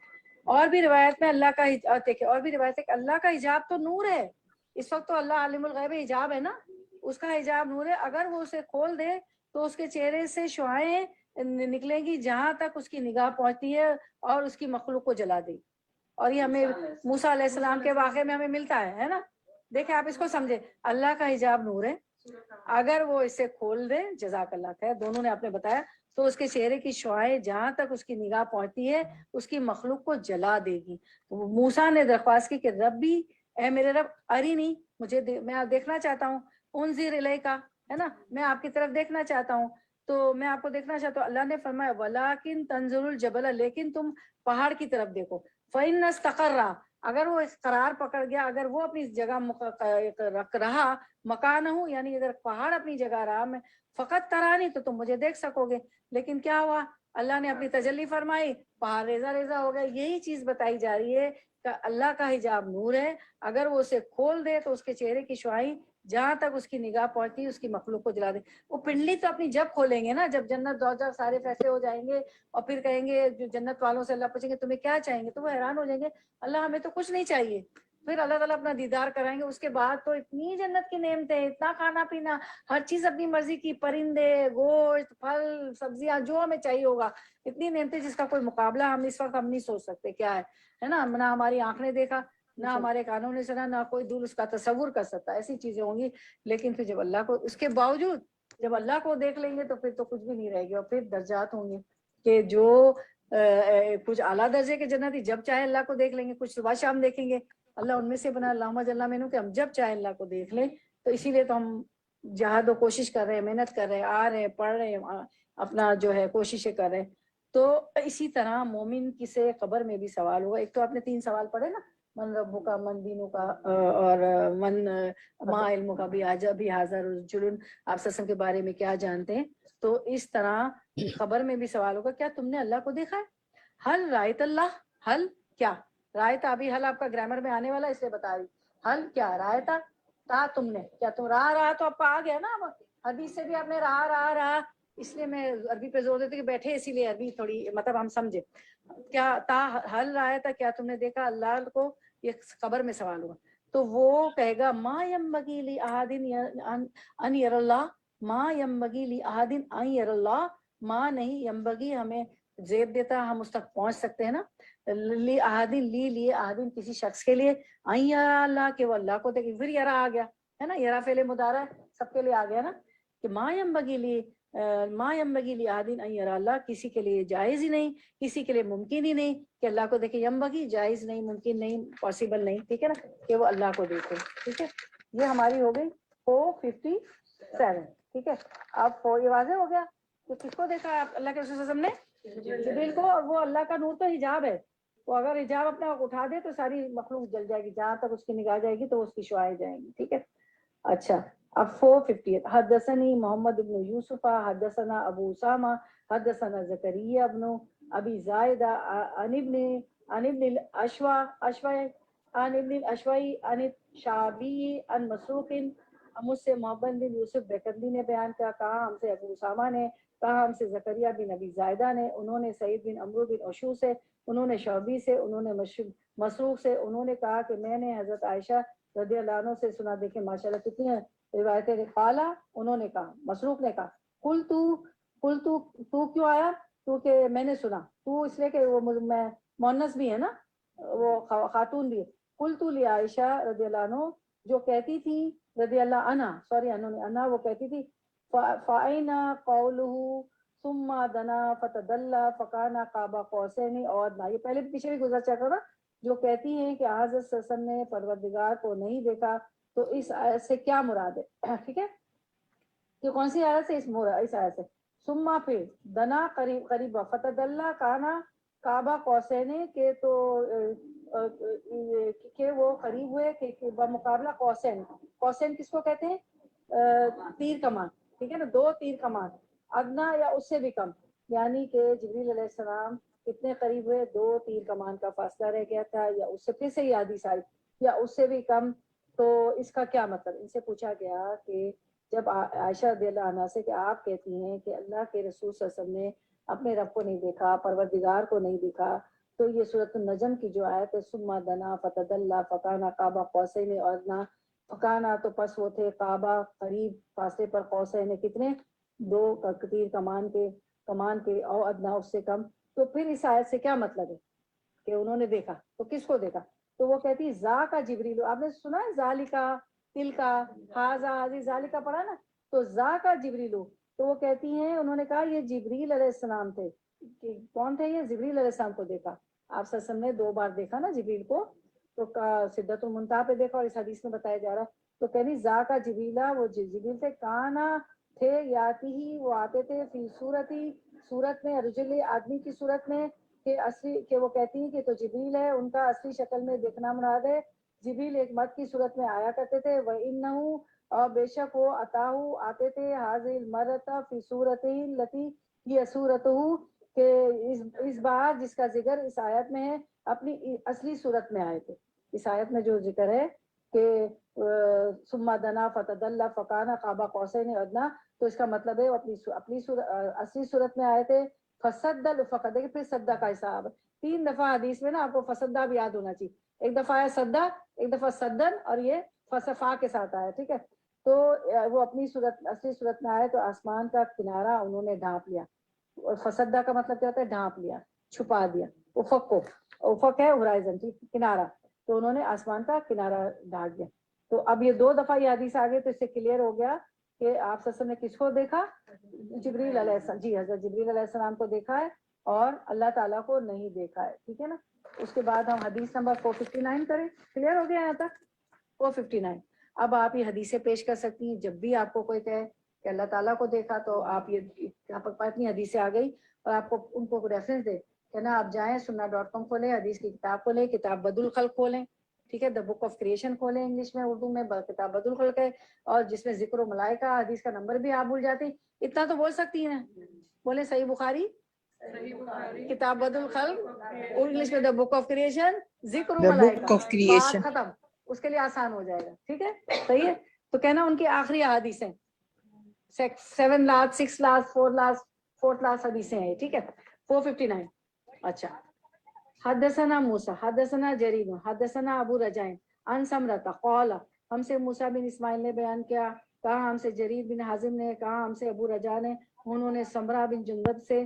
S1: اور بھی روایت میں اللہ کا دیکھیں اور بھی روایت ہے کہ اللہ کا حجاب تو نور ہے اس وقت تو اللہ عالم الغیب حجاب ہے نا اس کا حجاب نور ہے اگر وہ اسے کھول دے تو اس کے چہرے سے شعائیں نکلیں گی جہاں تک اس کی نگاہ پہنچتی ہے اور اس کی مخلوق کو جلا دے. اور یہ ہمیں موسیٰ علیہ السلام کے واقعے میں ہمیں ملتا ہے نا دیکھیں آپ اس کو سمجھے اللہ کا حجاب نور ہے اگر وہ اسے کھول دے جزاک اللہ خیر دونوں نے آپ نے بتایا تو اس کے چہرے کی شعائیں جہاں تک اس کی نگاہ پہنچتی ہے اس کی مخلوق کو جلا دے گی. موسیٰ نے درخواست کی کہ ربی اے میرے رب اری نہیں مجھے میں دیکھنا چاہتا ہوں انظر الیکا ہے نا میں آپ کی طرف دیکھنا چاہتا ہوں تو میں آپ کو دیکھنا چاہتا ہوں. اللہ نے فرمایا ولیکن تنظر الجبل لیکن تم پہاڑ کی طرف دیکھو فإن استقر اگر وہ قرار پکڑ گیا اگر وہ اپنی جگہ رکھ رہا مکان ہوں یعنی اگر پہاڑ اپنی جگہ رہا میں فقط ترانی تو تم مجھے دیکھ سکو گے. لیکن کیا ہوا اللہ نے اپنی تجلی فرمائی پہاڑ ریزہ ریزہ ہو گیا. یہی چیز بتائی جا رہی ہے کہ اللہ کا حجاب نور ہے اگر وہ اسے کھول دے تو اس کے چہرے کی شعائیں جہاں تک اس کی نگاہ پہنچتی اس کی مخلوق کو جلا دے. وہ پنڈلی تو اپنی جب کھولیں گے نا جب جنت دوزخ سارے فیصلے ہو جائیں گے اور پھر کہیں گے جو جنت والوں سے اللہ پوچھیں گے تمہیں کیا چاہیں گے تو وہ حیران ہو جائیں گے اللہ ہمیں تو کچھ نہیں چاہیے. پھر اللہ تعالیٰ اپنا دیدار کرائیں گے اس کے بعد تو اتنی جنت کی نعمتیں اتنا کھانا پینا ہر چیز اپنی مرضی کی پرندے گوشت پھل سبزیاں جو ہمیں چاہیے ہوگا اتنی نعمتیں جس کا کوئی مقابلہ ہم اس وقت ہم نہیں سوچ سکتے کیا ہے نا نہ ہماری آنکھ نے دیکھا نہ ہمارے کانوں نے سنا نہ کوئی دور اس کا تصور کر سکتا ایسی چیزیں ہوں گی. لیکن پھر جب اللہ کو اس کے باوجود جب اللہ کو دیکھ لیں گے تو پھر تو کچھ بھی نہیں رہے گی. اور پھر درجات ہوں گے کہ جو کچھ اعلیٰ درجے کے جنتی جب چاہے اللہ کو دیکھ لیں گے کچھ صبح شام دیکھیں گے اللہ ان میں سے بنا اللہم جل مینو کہ ہم جب چاہے اللہ کو دیکھ لیں. تو اسی لیے تو ہم جہاد و کوشش کر رہے ہیں محنت کر رہے ہیں آ رہے ہیں پڑھ رہے ہیں اپنا جو ہے کوششیں کر رہے ہیں. تو اسی طرح مومن کی سے قبر میں بھی سوال ہوگا. ایک تو آپ نے 3 سوال پڑھے نا من ربو کا من دینوں کا اور من ما علموں کا بھی آج ابھی حاضر رجل آپ سسم کے بارے میں کیا جانتے ہیں. تو اس طرح خبر میں بھی سوال ہوگا کیا تم نے اللہ کو دیکھا ہے؟ حل رائت اللہ، حل کیا رائت، ابھی حل آپ کا گرامر میں آنے والا اس لیے بتا رہی. حل کیا رائتا تا تم نے، کیا تم رہا تو آپ کا آ گیا نا. اب حدیث سے بھی آپ نے رہا، اس لیے میں عربی پہ زور دیتے کہ بیٹھے اسی لیے عربی تھوڑی مطلب ہم سمجھے. کیا تا حل رہا تھا، کیا تم نے دیکھا اللہ کو، یہ خبر میں سوال ہوا. تو وہ کہے گا ما ینبغی لأحد ان یر اللہ، ما ینبغی لأحد ان یر اللہ، ما نہیں ینبغی ہمیں زیب دیتا ہم اس تک پہنچ سکتے ہیں نا. لأحد لیے احد کسی شخص کے لیے، ان یر اللہ کہ وہ اللہ کو دیکھے. پھر یرا آ گیا ہے نا، یرا فعل مضارع سب کے لیے آ گیا نا کہ ما ینبغی لأحد ان یر اللہ، کسی کے لیے جائز ہی نہیں، کسی کے لیے ممکن ہی نہیں کہ اللہ کو دیکھے. ینبغی جائز نہیں، ممکن نہیں، پاسبل نہیں، ٹھیک ہے نا کہ وہ اللہ کو دیکھے. ٹھیک ہے، یہ ہماری ہو گئی 457. ٹھیک ہے، اب یہ واضح ہو گیا کہ کس کو دیکھا آپ اللہ کے رسول صلی اللہ علیہ وسلم نے؟ جبریل کو. اور وہ اللہ کا نور تو حجاب ہے، وہ اگر حجاب اپنا اٹھا دے تو ساری مخلوق جل جائے گی، جہاں تک اس کی نگاہ جائے گی تو اس کی شعائیں جائیں گی. ٹھیک ہے، اچھا اب 458. حدثنی محمد بن یوسف حدثنا ابو اسامہ حدثنا زکریا ابن ابی زائدہ عن ابن الاشوع عن ابن الاشوعی عن شعبی عن مسروق. مجھ سے محمد بن یوسف بیکندی نے بیان کیا، کہا ہم سے ابو اسامہ نے، کہا ہم سے زکریا بن ابی زائدہ نے، انہوں نے سعید بن عمرو بن عشو سے، انہوں نے شعبی سے، انہوں نے مسروق سے، انہوں نے کہا کہ میں نے حضرت عائشہ رضی اللہ عنہ سے سنا. دیکھیں ماشاءاللہ کتنی روایتیں. قالا انہوں نے کہا، مسروق نے کہا، قل تو کیوں آیا؟ تو کہ میں نے سنا، تو اس لیے کہ وہ میں مؤنث بھی ہے نا، وہ خاتون بھی ہے. قلت لعائشہ رضی اللہ عنہ، جو کہتی تھی رضی اللہ عنہ، سوری عنہ وہ کہتی تھی فَأَيْنَ قَوْلُهُ ثُمَّ دَنَا فَتَدَلَّى فَكَانَ قَابَ قَوْسَيْنِ أَوْ أَدْنَىٰ. یہ پہلے پیچھے بھی گزر چکا نا، جو کہتی ہیں کہ حضرت صلی اللہ علیہ وسلم نے پروردگار کو نہیں دیکھا، تو اس آیت سے کیا مراد ہے؟ ٹھیک ہے، کہ کون سی آیت سے؟ اس آیت سے. ثم پھر دنا قریب فتدلّا کانا کعبہ قوسین کے تو کہ وہ قریب ہوئے کہ بمقابلہ قوسین. قوسین کس کو کہتے ہیں؟ تیر کمان. ٹھیک ہے نا، دو تیر کمان. ادنا یا اس سے بھی کم، یعنی کہ جبریل علیہ السلام کتنے قریب ہوئے؟ دو تیر کمان کا فاصلہ رہ گیا تھا، یا اس سے پھر سے یہ حدیث آئی یا اس سے بھی کم. تو اس کا کیا مطلب؟ ان سے پوچھا گیا کہ جب عائشہ رضی اللہ عنہا سے کہ آپ کہتی ہیں کہ اللہ کے رسول صلی اللہ علیہ وسلم نے اپنے رب کو نہیں دیکھا، پروردگار کو نہیں دیکھا، تو یہ سورۃ النجم کی جو آیت ہے ثم دنا فتدلّى فكان قاب قوسین اور ادنیٰ، فکانا تو پس وہ تھے قابہ قریب فاصلے پر، قوسین کتنے؟ دو تیر کمان کے او ادنا اس سے کم. تو پھر اس آیت سے کیا مطلب ہے کہ انہوں نے دیکھا؟ تو کس کو دیکھا؟ تو وہ کہتی ذا کا جبریل. آپ نے سنا ہے ذالکا تلکا ہاذا ہذی ذالکا پڑھا نا، تو ذا کا جبریل. تو وہ کہتی ہیں انہوں نے کہا یہ جبریل علیہ السلام تھے. کہ کون تھے یہ؟ جبریل علیہ السلام کو دیکھا. آپ صلی اللہ علیہ وسلم نے 2 بار دیکھا نا جبریل کو، تو سدرۃ المنتہا پہ دیکھا، اور اس حدیث میں بتایا جا رہا ہے. تو کہنی ذا کا جبریلا، وہ جبریل تھے، کانا تھے، یاتی ہی وہ آتے تھے، فی صورت میں، رجل آدمی کی صورت میں، کہ اصلی کہ وہ کہتی ہیں کہ تو جبریل ہے، ان کا اصلی شکل میں دیکھنا مراد ہے. جبریل ایک مرد کی صورت میں آیا کرتے تھے. وَإِنَّهُ اور بے شک وہ عطاہو آتے تھے، حاضر المرتا فی صورت التی یہ صورت کہ اس بار جس کا ذکر اس آیت میں ہے اپنی اصلی صورت میں آئے تھے. اس آیت میں جو ذکر ہے کہ ثم دنا فتدلّى فكان قاب قوسین ادنیٰ، تو اس کا مطلب ہے وہ اپنی اصلی صورت میں آئے تھے. فصد الافق، دیکھیں پھر صدہ کا حساب 3 دفعہ حدیث میں نا، آپ کو فصدہ بھی یاد ہونا چاہیے. ایک دفعہ ہے صدہ، ایک دفعہ صدن، اور یہ فصفا کے ساتھ آیا. ٹھیک ہے، تو وہ اپنی اصلی صورت میں آئے تو آسمان کا کنارہ انہوں نے ڈھانپ لیا. اور فصدہ کا مطلب کیا ہوتا ہے؟ ڈھانپ لیا، چھپا دیا. افق کو، افق ہے ہورائزن، کنارہ، تو انہوں نے آسمان کا کنارہ ڈھانپ دیا. تو اب یہ 2 دفعہ یہ حدیث آگے، تو اس سے کلیئر ہو گیا کہ آپ صلی اللہ علیہ وسلم نے کس کو دیکھا؟ جبریل علیہ السلام. جی، حضرت جبریل علیہ السلام کو دیکھا ہے اور اللہ تعالیٰ کو نہیں دیکھا ہے. ٹھیک ہے نا. اس کے بعد ہم حدیث نمبر 459 کریں. کلیئر ہو گیا یہاں تک؟ 459. اب آپ یہ حدیثیں پیش کر سکتی ہیں جب بھی آپ کو کوئی کہے کہ اللہ تعالیٰ کو دیکھا، تو آپ یہ یہاں پر اتنی حدیثیں آ گئی اور آپ کو ان کو ریفرنس دے کہ نا آپ جائیں سننا.com کھولیں، حدیث کی کتاب کھولیں، کتاب بدل الخلق کھولیں، ٹھیک ہے. دا بک آف کریشن کھولیں انگلش میں, اردو میں کتاب بدل خلق ہے, اور جس میں ذکر و ملائکہ, حدیث کا نمبر بھی آپ بھول جاتے ہیں, اتنا تو بول سکتی ہیں. بولے صحیح بخاری, کتاب بدل خلق, انگلش میں دا بک آف کریشن, ذکر و
S3: The Book
S1: ملائکہ,
S3: of Creation.
S1: بات ختم. اس کے لیے آسان ہو جائے گا. ٹھیک ہے, صحیح ہے. تو کہنا ان کی آخری احادیث ہیں, 7 لاسٹ 6 لاسٹ 4 لاسٹ 4 لاسٹ حدیثیں ہیں. ٹھیک ہے, 459. اچھا, حدثنا موسیٰ حدثنا جریر حدثنا ابو رجاء عن سمرۃ قال, ہم سے موسیٰ بن اسماعیل نے بیان کیا, کہا ہم سے جریر بن حازم نے, کہا ہم سے ابو رجاء نے, انہوں نے سمرہ بن جندب سے,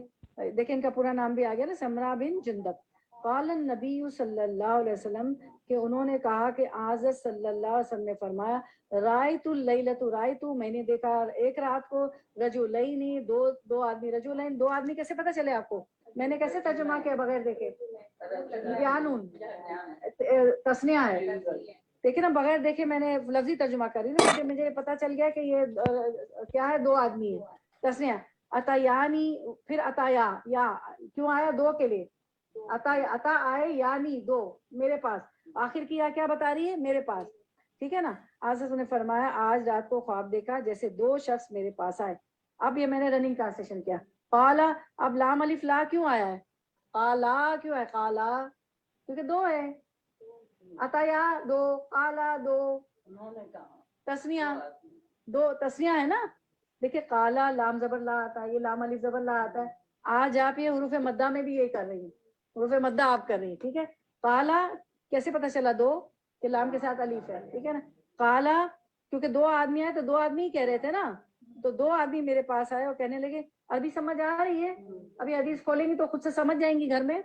S1: دیکھیں ان کا پورا نام بھی آ گیا نا, سمرہ بن جندب. قال النبی صلی اللہ علیہ وسلم, کہ انہوں نے کہا کہ حضرت صلی اللہ علیہ وسلم نے فرمایا, رائت اللیلۃ, رائت میں نے دیکھا ایک رات کو, رجلین دو آدمی, رجلین دو آدمی کیسے پتہ چلے آپ کو, میں نے کیسے ترجمہ کیا بغیر دیکھے, بیانون تسنیہ ہے, دیکھیں نا بغیر دیکھے میں نے لفظی ترجمہ کری نا, مجھے پتا چل گیا کہ یہ کیا ہے, دو آدمی ہے, تسنیہ. عطایانی, پھر عطایا, یا کیوں آیا دو کے لیے, عطا آئے یعنی دو, میرے پاس, آخر کی کیا بتا رہی ہے, میرے پاس. ٹھیک ہے نا. حضرت نے فرمایا آج رات کو خواب دیکھا جیسے دو شخص میرے پاس آئے. اب یہ میں نے رننگ ٹرانسلیشن کیا. قالا, اب لام الف لا کیوں آیا ہے, قالا کیوں ہے, قالا کیونکہ دو ہے, عطایا دو, قالا دو, تسنیہ دو, تسنیہ ہے نا. دیکھیں قالا لام زبر لا آتا ہے, یہ لام الف زبر لا آتا ہے. آج آپ یہ حروف مدہ میں بھی یہی کر رہی ہیں, حروف مدہ آپ کر رہی ہیں. ٹھیک ہے, قالا کیسے پتہ چلا دو, کہ لام کے ساتھ الف ہے. ٹھیک ہے نا. قالا کیونکہ دو آدمی آئے تو دو آدمی ہی کہہ رہے تھے نا, تو دو آدمی میرے پاس آئے اور کہنے لگے, عربی سمجھ آ رہی ہے, ابھی حدیث کھولیں گی تو خود سے سمجھ جائیں گی گھر میں.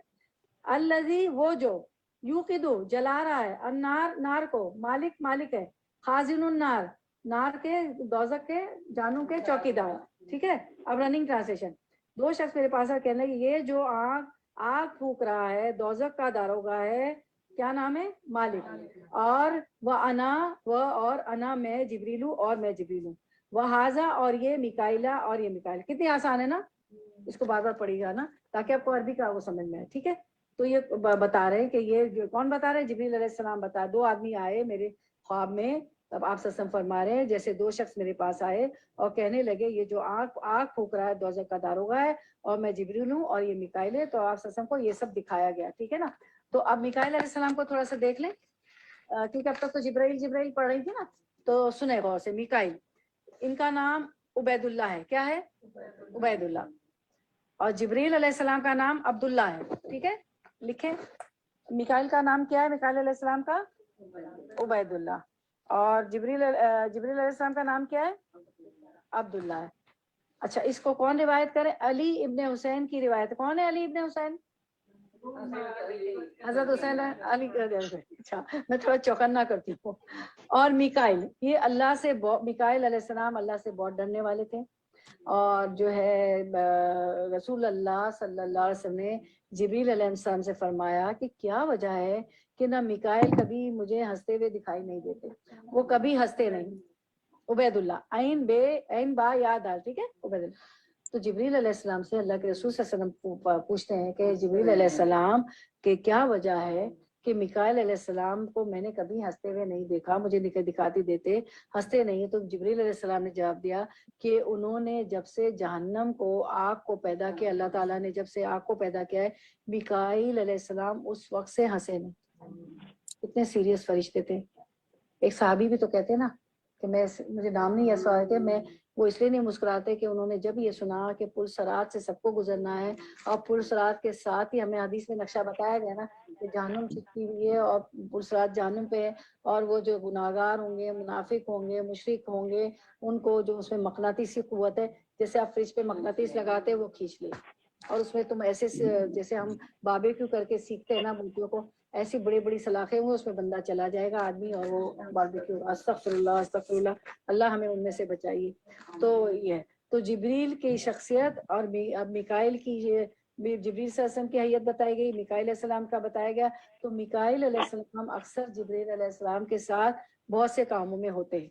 S1: الذی, وہ جو, یوقدو جلا رہا ہے, النار, نار کو, مالک, مالک ہے, خازن النار, نار کے, دوزخ کے جانوں کے چوکیدار. ٹھیک ہے. اب رننگ ٹرانسلیشن. دو شخص میرے پاس کہنے لگے, یہ جو آگ پھونک رہا ہے, دوزخ کا داروغہ ہے, کیا نام ہے, مالک, اور وہ انا, وہ اور انا میں جبریلو, اور میں جبریل ہوں, وہ حاضہ, اور یہ میکائیلا, اور یہ میکائیل. کتنی آسان ہے نا, اس کو بار بار پڑھی گا نا تاکہ آپ کو عربی کا وہ سمجھ میں آئے. ٹھیک ہے. تو یہ بتا رہے ہیں کہ یہ کون بتا رہے ہیں, جبریل علیہ السلام بتا, دو آدمی آئے میرے خواب میں, تب آپ سسم فرما رہے ہیں جیسے دو شخص میرے پاس آئے اور کہنے لگے یہ جو آگ پھونک رہا ہے دوزخ کا داروغہ ہے, اور میں جبریل ہوں, اور یہ میکائیل ہے. تو آپ سسم کو یہ سب دکھایا گیا. ٹھیک ہے نا. تو اب میکائیل علیہ السلام کو تھوڑا سا دیکھ لیں, کیونکہ اب تک تو جبرائیل پڑھ رہی تھی نا, تو سنیں غور سے. میکائیل, ان کا نام عبید اللہ ہے. کیا ہے, عبید اللہ. اور جبریل علیہ السلام کا نام عبداللہ ہے. ٹھیک ہے, لکھیں. میکائیل کا نام کیا ہے, میکائیل علیہ السلام کا عبید اللہ, اور جبریل علیہ السلام کا نام کیا ہے, عبداللہ ہے. اچھا, اس کو کون روایت کرے, علی ابن حسین کی روایت. کون ہے علی ابن حسین, حضرت حسین علی. اچھا, میں تھوڑا چوکنا کرتی ہوں. اور میکائیل, یہ اللہ سے, میکائیل علیہ السلام اللہ سے بہت ڈرنے والے تھے, اور جو ہے رسول اللہ صلی اللہ علیہ وسلم نے جبریل علیہ السلام سے فرمایا کہ کیا وجہ ہے کہ نہ میکائیل کبھی مجھے ہنستے ہوئے دکھائی نہیں دیتے, وہ کبھی ہنستے نہیں. عبید اللہ, عین با یا دال. ٹھیک ہے, عبید اللہ. تو جبریل علیہ السلام سے اللہ کے رسول صلی اللہ علیہ وسلم پوچھتے ہیں کہ جبریل علیہ السلام کہ کیا وجہ ہے کہ میکائیل علیہ السلام کو میں نے کبھی ہنستے ہوئے نہیں دیکھا, مجھے دکھاتی دیتے, ہنستے نہیں. تو جبریل علیہ السلام نے جواب دیا کہ انہوں نے جب سے جہنم کو, آگ کو پیدا کیا, اللہ تعالیٰ نے جب سے آگ کو پیدا کیا ہے, میکائیل علیہ السلام اس وقت سے ہنسے نہیں. اتنے سیریس فرشتے تھے. ایک صحابی بھی تو کہتے ہیں نا کہ مجھے نام نہیں ایسا ہے کہ میں, وہ اس لیے نہیں مسکراتے کہ انہوں نے جب یہ سنا کہ پل صراط سے سب کو گزرنا ہے, اور پل صراط کے ساتھ ہی ہمیں حدیث میں نقشہ بتایا گیا نا کہ جہنم چھٹکی ہوئی ہے اور پل صراط جہنم پہ ہے, اور وہ جو گناہگار ہوں گے, منافق ہوں گے, مشرک ہوں گے, ان کو جو اس میں مقناطیسی قوت ہے, جیسے آپ فریج پہ مقناطیس لگاتے وہ کھینچ لے, اور اس میں تم ایسے جیسے ہم باربیکیو کر کے سیکھتے ہیں نا مرغیوں کو, ایسی بڑی بڑی سلاخیں ہوں, اس میں بندہ چلا جائے گا آدمی, اور وہ باربیکیو. استغفر اللہ, استغفر اللہ, اللہ ہمیں ان میں سے بچائیے. تو یہ تو جبریل کی شخصیت, اور اب میکائیل کی, جبریل صلی اللہ علیہ وسلم کی حیت بتائی گئی, میکائیل علیہ السلام کا بتایا گیا. تو میکائیل علیہ السلام اکثر جبریل علیہ السلام کے ساتھ بہت سے کاموں میں ہوتے ہیں.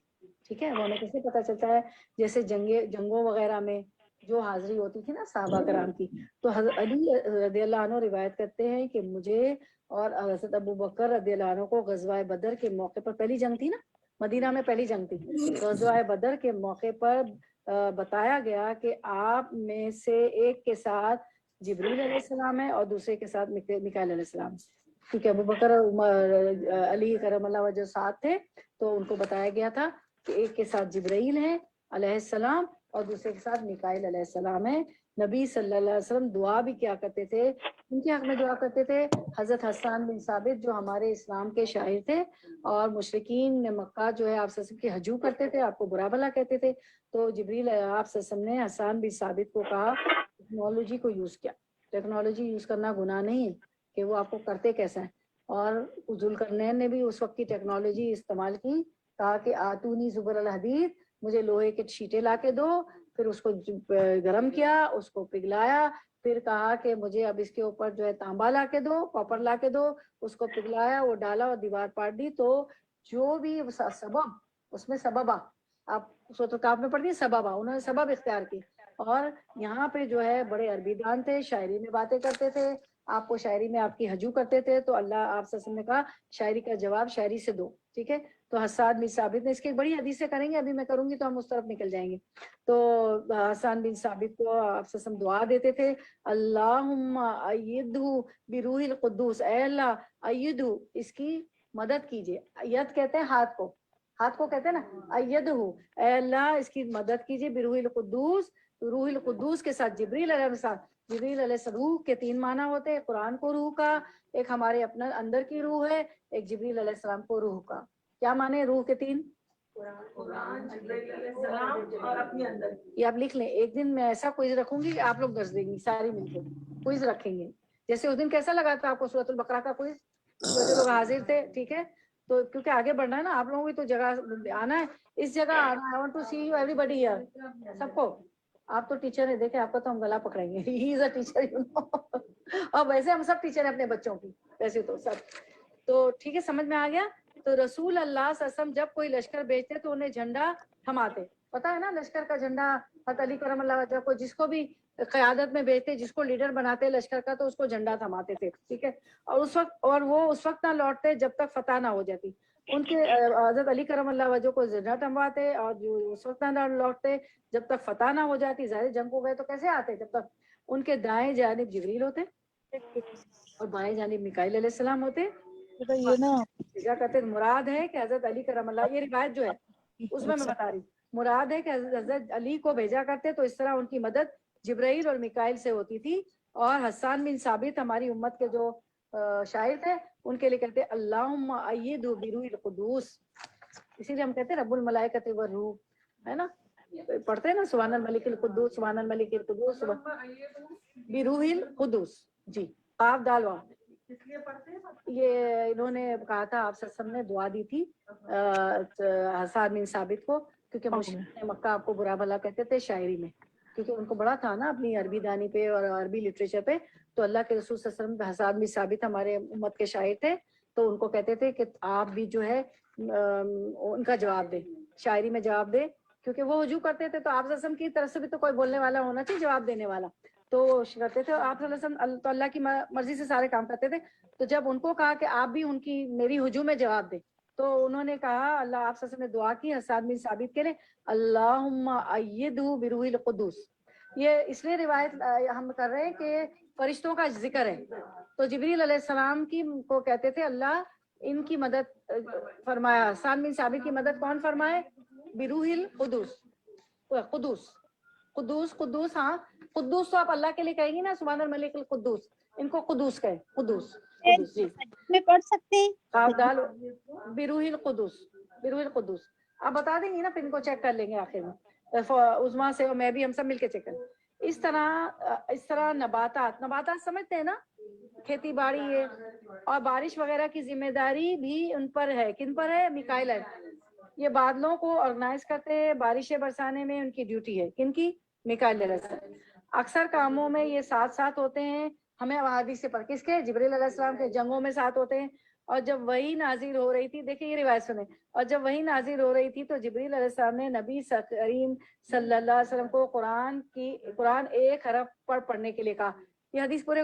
S1: ٹھیک ہے, وہ ہمیں کیسے پتہ چلتا ہے, جیسے جنگوں وغیرہ میں جو حاضری ہوتی تھی نا صحابہ کرام کی, تو حضرت علی رضی اللہ عنہ روایت کرتے ہیں کہ مجھے اور حضرت ابو بکر رضی اللہ عنہ کو غزوہ بدر کے موقع پر، پہلی جنگ تھی نا مدینہ میں، پہلی جنگ تھی، غزوہ بدر کے موقع پر بتایا گیا کہ آپ میں سے ایک کے ساتھ جبریل علیہ السلام ہے اور دوسرے کے ساتھ میکائیل علیہ السلام ہے، کیونکہ ابو بکر علی کرم اللہ وجہ ساتھ تھے، تو ان کو بتایا گیا تھا کہ ایک کے ساتھ جبرائیل ہے علیہ السلام اور دوسرے کے ساتھ میکائیل علیہ السلام ہے۔ نبی صلی اللہ علیہ وسلم دعا بھی کیا کرتے تھے، ان کے حق میں دعا کرتے تھے۔ حضرت حسان بن ثابت جو ہمارے اسلام کے شاعر تھے اور مشرکین مکہ جو ہے آپ صلی اللہ علیہ وسلم کی ہجو کرتے تھے، آپ کو برا بھلا کہتے تھے، تو جبریل آپ صلی اللہ علیہ وسلم نے حسان بن ثابت کو کہا، ٹیکنالوجی کو یوز کیا، ٹیکنالوجی یوز کرنا گناہ نہیں ہے کہ وہ آپ کو کرتے کیسا ہے، اور ذوالقرنین نے بھی اس وقت کی ٹیکنالوجی استعمال کی، کہا کہ آتونی زبر الحدید، مجھے لوہے کے چھیٹے لا کے دو، پھر اس کو گرم کیا، اس کو پگھلایا، پھر کہا کہ مجھے اب اس کے اوپر جو ہے تانبا لا کے دو، کاپر لا کے دو، اس کو پگھلایا، وہ ڈالا اور دیوار پاٹ دی، تو جو بھی سبب، اس میں سببا، آپ سورۃ الکہف میں پڑھتی ہیں سببا، انہوں نے سبب اختیار کی، اور یہاں پہ جو ہے بڑے عربی دان تھے، شاعری میں باتیں کرتے تھے، آپ کو شاعری میں آپ کی ہجو کرتے تھے، تو اللہ آپ صلی اللہ علیہ وسلم نے کہا شاعری کا جواب شاعری سے دو، ٹھیک ہے۔ تو حسان بن ثابت نے، اس کی ایک بڑی حدیثیں کریں گے، ابھی میں کروں گی تو ہم اس طرف نکل جائیں گے، تو حسان بن ثابت کو آپ صلی اللہ علیہ وسلم دعا دیتے تھے، اللہم ایدہ بروح القدوس، اے اللہ ایدہ، اس کی مدد کیجیے، ید کہتے ہیں ہاتھ کو، ہاتھ کو کہتے ہیں نا ایدہ، اے اللہ اس کی مدد کیجیے، بروح القدوس، روح القدوس کے ساتھ جبریل علیہ السلام، جبریل علیہ السلام، روح کے تین معنی ہوتے ہیں، قرآن کو روح کا، ایک ہمارے اپنا اندر کی روح ہے، ایک جبریل علیہ السلام کو روح کا، کیا معنی ہے روح کے تین؟ قرآن، جبریل علیہ السلام اور اپنے اندر، یہ آپ لکھ لیں، ایک دن میں ایسا کوئز رکھوں گی کہ آپ لوگ درس دیں گی ساری مل کے، کوئز رکھیں گے، جیسے اس دن کیسا لگا تھا آپ کو سورۃ البقرہ کا کوئز، جو لوگ حاضر تھے، ٹھیک ہے، تو کیونکہ آگے بڑھنا ہے نا، آپ لوگوں بھی تو جگہ آنا ہے، اس جگہ آنا ہے، I want to see you everybody here، سب کو، آپ تو ٹیچر ہیں، دیکھیں آپ کا تو ہم گلا پکڑیں گے، ہی از اے ٹیچر یو نو، اور ویسے ہم سب ٹیچر ہیں اپنے بچوں کی، ویسے تو سب، تو ٹھیک ہے، سمجھ میں آ گیا۔ تو رسول اللہ صلی اللہ علیہ وسلم جب کوئی لشکر بھیجتے تو انہیں جھنڈا تھماتے، پتا ہے نا لشکر کا جھنڈا، حضرت علی کرم اللہ وجہ کو جس کو بھی قیادت میں بھیجتے، جس کو لیڈر بناتے لشکر کا، تو اس کو جھنڈا تھماتے تھے، ٹھیک ہے، اور اس وقت، اور وہ اس وقت نہ لوٹتے جب تک فتح نہ ہو جاتی، ان کے حضرت علی کرم اللہ وجہ کو جھنڈا تھمواتے، اور جو اس وقت نہ لوٹتے جب تک فتح نہ ہو جاتی، ظاہر جنگ ہو گئے تو کیسے آتے، جب تک ان کے دائیں جانب جبریل ہوتے اور بائیں جانب میکائیل علیہ السلام ہوتے،
S2: یہ نا
S1: کیا کہتے ہیں، مراد ہے کہ حضرت علی کرم اللہ، یہ روایت جو ہے اس میں بتا رہی، مراد ہے کہ حضرت علی کو بھیجا کرتے، تو اس طرح ان کی مدد جبرائیل اور میکائیل سے ہوتی تھی، اور حسان بن ثابت ہماری امت کے جو شاعر تھے، ان کے لیے کہتے اللہم ایدہ بروح القدوس، اسی لیے ہم کہتے ہیں رب الملائکۃ والروح، ہے نا، پڑھتے ہیں نا سبحان الملک القدوس، سبحان الملک القدوس، بروح القدوس، جی، قاف دال واو، یہ انہوں نے کہا تھا، آپ صلی اللہ علیہ وسلم نے دعا دی تھی حسان بن ثابت کو، کیونکہ مشرکین مکہ آپ کو برا بھلا کہتے تھے شاعری میں، کیونکہ ان کو بڑا تھا نا اپنی عربی دانی پہ اور عربی لٹریچر پہ، تو اللہ کے رسول صلی اللہ علیہ وسلم حسان بن ثابت ہمارے امت کے شاعر تھے، تو ان کو کہتے تھے کہ آپ بھی جو ہے ان کا جواب دیں، شاعری میں جواب دیں، کیونکہ وہ ہجو کرتے تھے، تو آپ صلی اللہ علیہ وسلم کی طرف سے بھی تو کوئی بولنے والا ہونا چاہیے، جواب دینے والا، تو کرتے تھے، آپ صلی اللہ علیہ وسلم تو اللہ کی مرضی سے سارے کام کرتے تھے، تو جب ان کو کہا کہ آپ بھی ان کی میری ہجو میں جواب دیں، تو انہوں نے کہا، اللہ آپ صلی اللہ علیہ وسلم نے دعا کی حسان بن ثابت کے لیے، اللہم ایدہ بروح القدوس، یہ اس لیے روایت ہم کر رہے ہیں کہ فرشتوں کا ذکر ہے، تو جبریل علیہ السلام کی کو کہتے تھے اللہ ان کی مدد فرمایا، حسان بن ثابت کی مدد کون فرمائے، بروح القدوس، قدوس، قدوس، قدوس، ہاں قدوس تو آپ اللہ کے لیے کہیں گی نا، سبحان الملک القدوس، ان کو قدوس کہیں، قدوس، قدوس، جی،
S2: میں پڑھ سکتے ہیں؟
S1: آپ ڈال بروح القدوس، بروح القدوس، آپ بتا دیں گی نا، پھر ان کو چیک کر لیں گے آخر میں، عظما سے اور میں بھی، ہم سب مل کے چیک کریں، اس طرح نباتات سمجھتے ہیں نا، کھیتی باڑی ہے، اور بارش وغیرہ کی ذمہ داری بھی ان پر ہے، کن پر ہے، میکائیل ہے، یہ بادلوں کو آرگنائز کرتے ہیں، بارشیں برسانے میں ان کی ڈیوٹی ہے، کن کی، میکائیل علیہ السلام، اکثر کاموں میں یہ ساتھ ساتھ ہوتے ہیں، ہمیں حدیث سے کس کے، جبریل علیہ السلام کے، جنگوں میں ساتھ ہوتے ہیں، اور جب وہی نازل ہو رہی تھی، دیکھیں یہ روایت سنیں، اور جب وہی نازل ہو رہی تھی تو جبریل علیہ السلام نے نبی کریم صلی اللہ علیہ وسلم کو قرآن ایک حرف پر پڑھنے کے لیے کہا، یہ حدیث پورے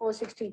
S1: 460,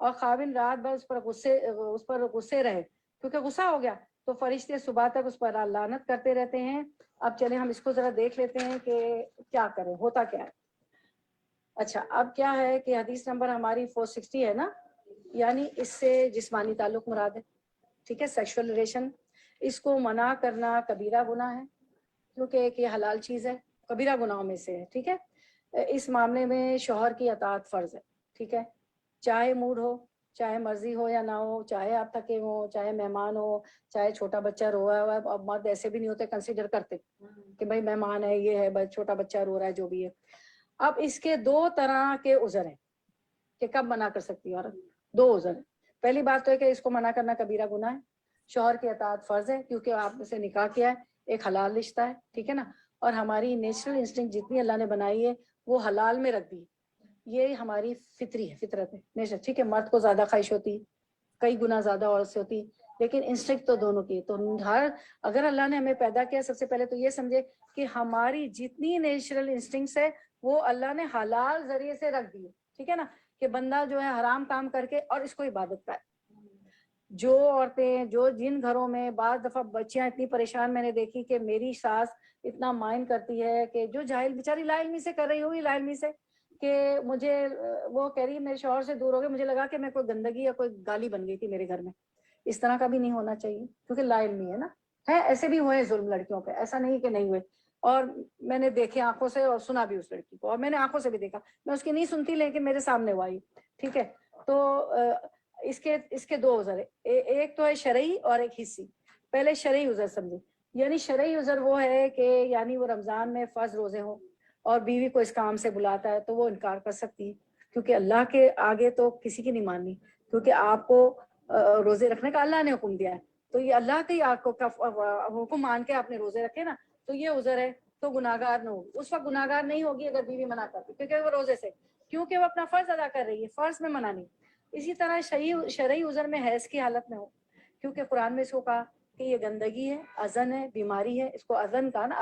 S1: اور خاوند رات بھر اس پر غصے رہے، کیونکہ غصہ ہو گیا تو فرشتے صبح تک اس پر لعنت کرتے رہتے ہیں۔ اب چلیں ہم اس کو ذرا دیکھ لیتے ہیں کہ کیا کریں، ہوتا کیا ہے۔ اچھا اب کیا ہے کہ حدیث نمبر ہماری 460 ہے نا، یعنی اس سے جسمانی تعلق مراد ہے، ٹھیک ہے، سیکشل ریلیشن۔ اس کو منع کرنا کبیرہ گناہ ہے، کیونکہ ایک یہ حلال چیز ہے، کبیرہ گناہوں میں سے ہے، ٹھیک ہے۔ اس معاملے میں شوہر کی اطاعت فرض ہے، ٹھیک ہے، چاہے موڈ ہو، چاہے مرضی ہو یا نہ ہو، چاہے آپ تھکے ہو، چاہے مہمان ہو، چاہے چھوٹا بچہ رویا ہوا ہے۔ اب مرد ایسے بھی نہیں ہوتے، کنسیڈر کرتے کہ بھائی مہمان ہے، یہ ہے، چھوٹا بچہ رو رہا ہے، جو بھی ہے۔ اب اس کے دو طرح کے عذر ہیں کہ کب منع کر سکتی ہے عورت، دو عذر ہیں۔ پہلی بات تو ہے کہ اس کو منع کرنا کبیرہ گناہ ہے، شوہر کی اطاعت فرض ہے کیونکہ آپ نے سے نکاح کیا ہے، ایک حلال رشتہ ہے، ٹھیک ہے نا، اور ہماری نیچرل انسٹنکٹ جتنی اللہ نے بنائی ہے وہ حلال میں رکھ دی، یہ ہماری فطری ہے، فطرت ہے، نیچر، ٹھیک ہے۔ مرد کو زیادہ خواہش ہوتی، کئی گنا زیادہ عورت سے ہوتی، لیکن انسٹنکٹ تو دونوں کی۔ تو اگر اللہ نے ہمیں پیدا کیا، سب سے پہلے تو یہ سمجھے کہ ہماری جتنی نیچرل انسٹنکٹس ہے وہ اللہ نے حلال ذریعے سے رکھ دی، ٹھیک ہے نا، کہ بندہ جو ہے حرام کام کر کے اور اس کو عبادت پائے۔ جو عورتیں، جن گھروں میں بعض دفعہ بچیاں اتنی پریشان میں نے دیکھی کہ میری ساس اتنا مائنڈ کرتی ہے کہ جو جاہل بیچاری لا علمی سے کر رہی ہوگی، لا علمی سے، کہ مجھے وہ کہہ رہی میرے شوہر سے دور ہو گئے، مجھے لگا کہ میں کوئی گندگی یا کوئی گالی بن گئی تھی میرے گھر میں۔ اس طرح کا بھی نہیں ہونا چاہیے کیونکہ لا علمی ہے نا، ہے ایسے بھی ہوئے ظلم لڑکیوں پہ، ایسا نہیں کہ نہیں ہوئے، اور میں نے دیکھے آنکھوں سے اور سنا بھی اس لڑکی کو، اور میں نے آنکھوں سے بھی دیکھا، میں اس کی نہیں سنتی لیکن میرے سامنے ہوا ہی، ٹھیک ہے۔ تو اس کے دو عذر ہے، ایک تو ہے شرعی اور ایک حصی۔ پہلے شرعی عذر سمجھے، یعنی شرعی عذر وہ ہے کہ یعنی وہ رمضان میں فرض روزے ہوں اور بیوی کو اس کام سے بلاتا ہے تو وہ انکار کر سکتی ہے، کیونکہ اللہ کے آگے تو کسی کی نہیں ماننی، کیونکہ آپ کو روزے رکھنے کا اللہ نے حکم دیا ہے، تو یہ اللہ کے آپ کو حکم مان کے آپ نے روزے رکھے نا، تو یہ عذر ہے، تو گناہگار نہ ہوگی، اس وقت گناہگار نہیں ہوگی اگر بیوی منع کرتی، کیونکہ وہ روزے سے، کیونکہ وہ اپنا فرض ادا کر رہی ہے، فرض میں منع نہیں۔ اسی طرح شرعی عذر میں حیض کی حالت میں ہو، کیونکہ قرآن میں اس کو کہا کہ یہ گندگی ہے، اذن ہے، بیماری ہے، اس کو اذن کہا نا،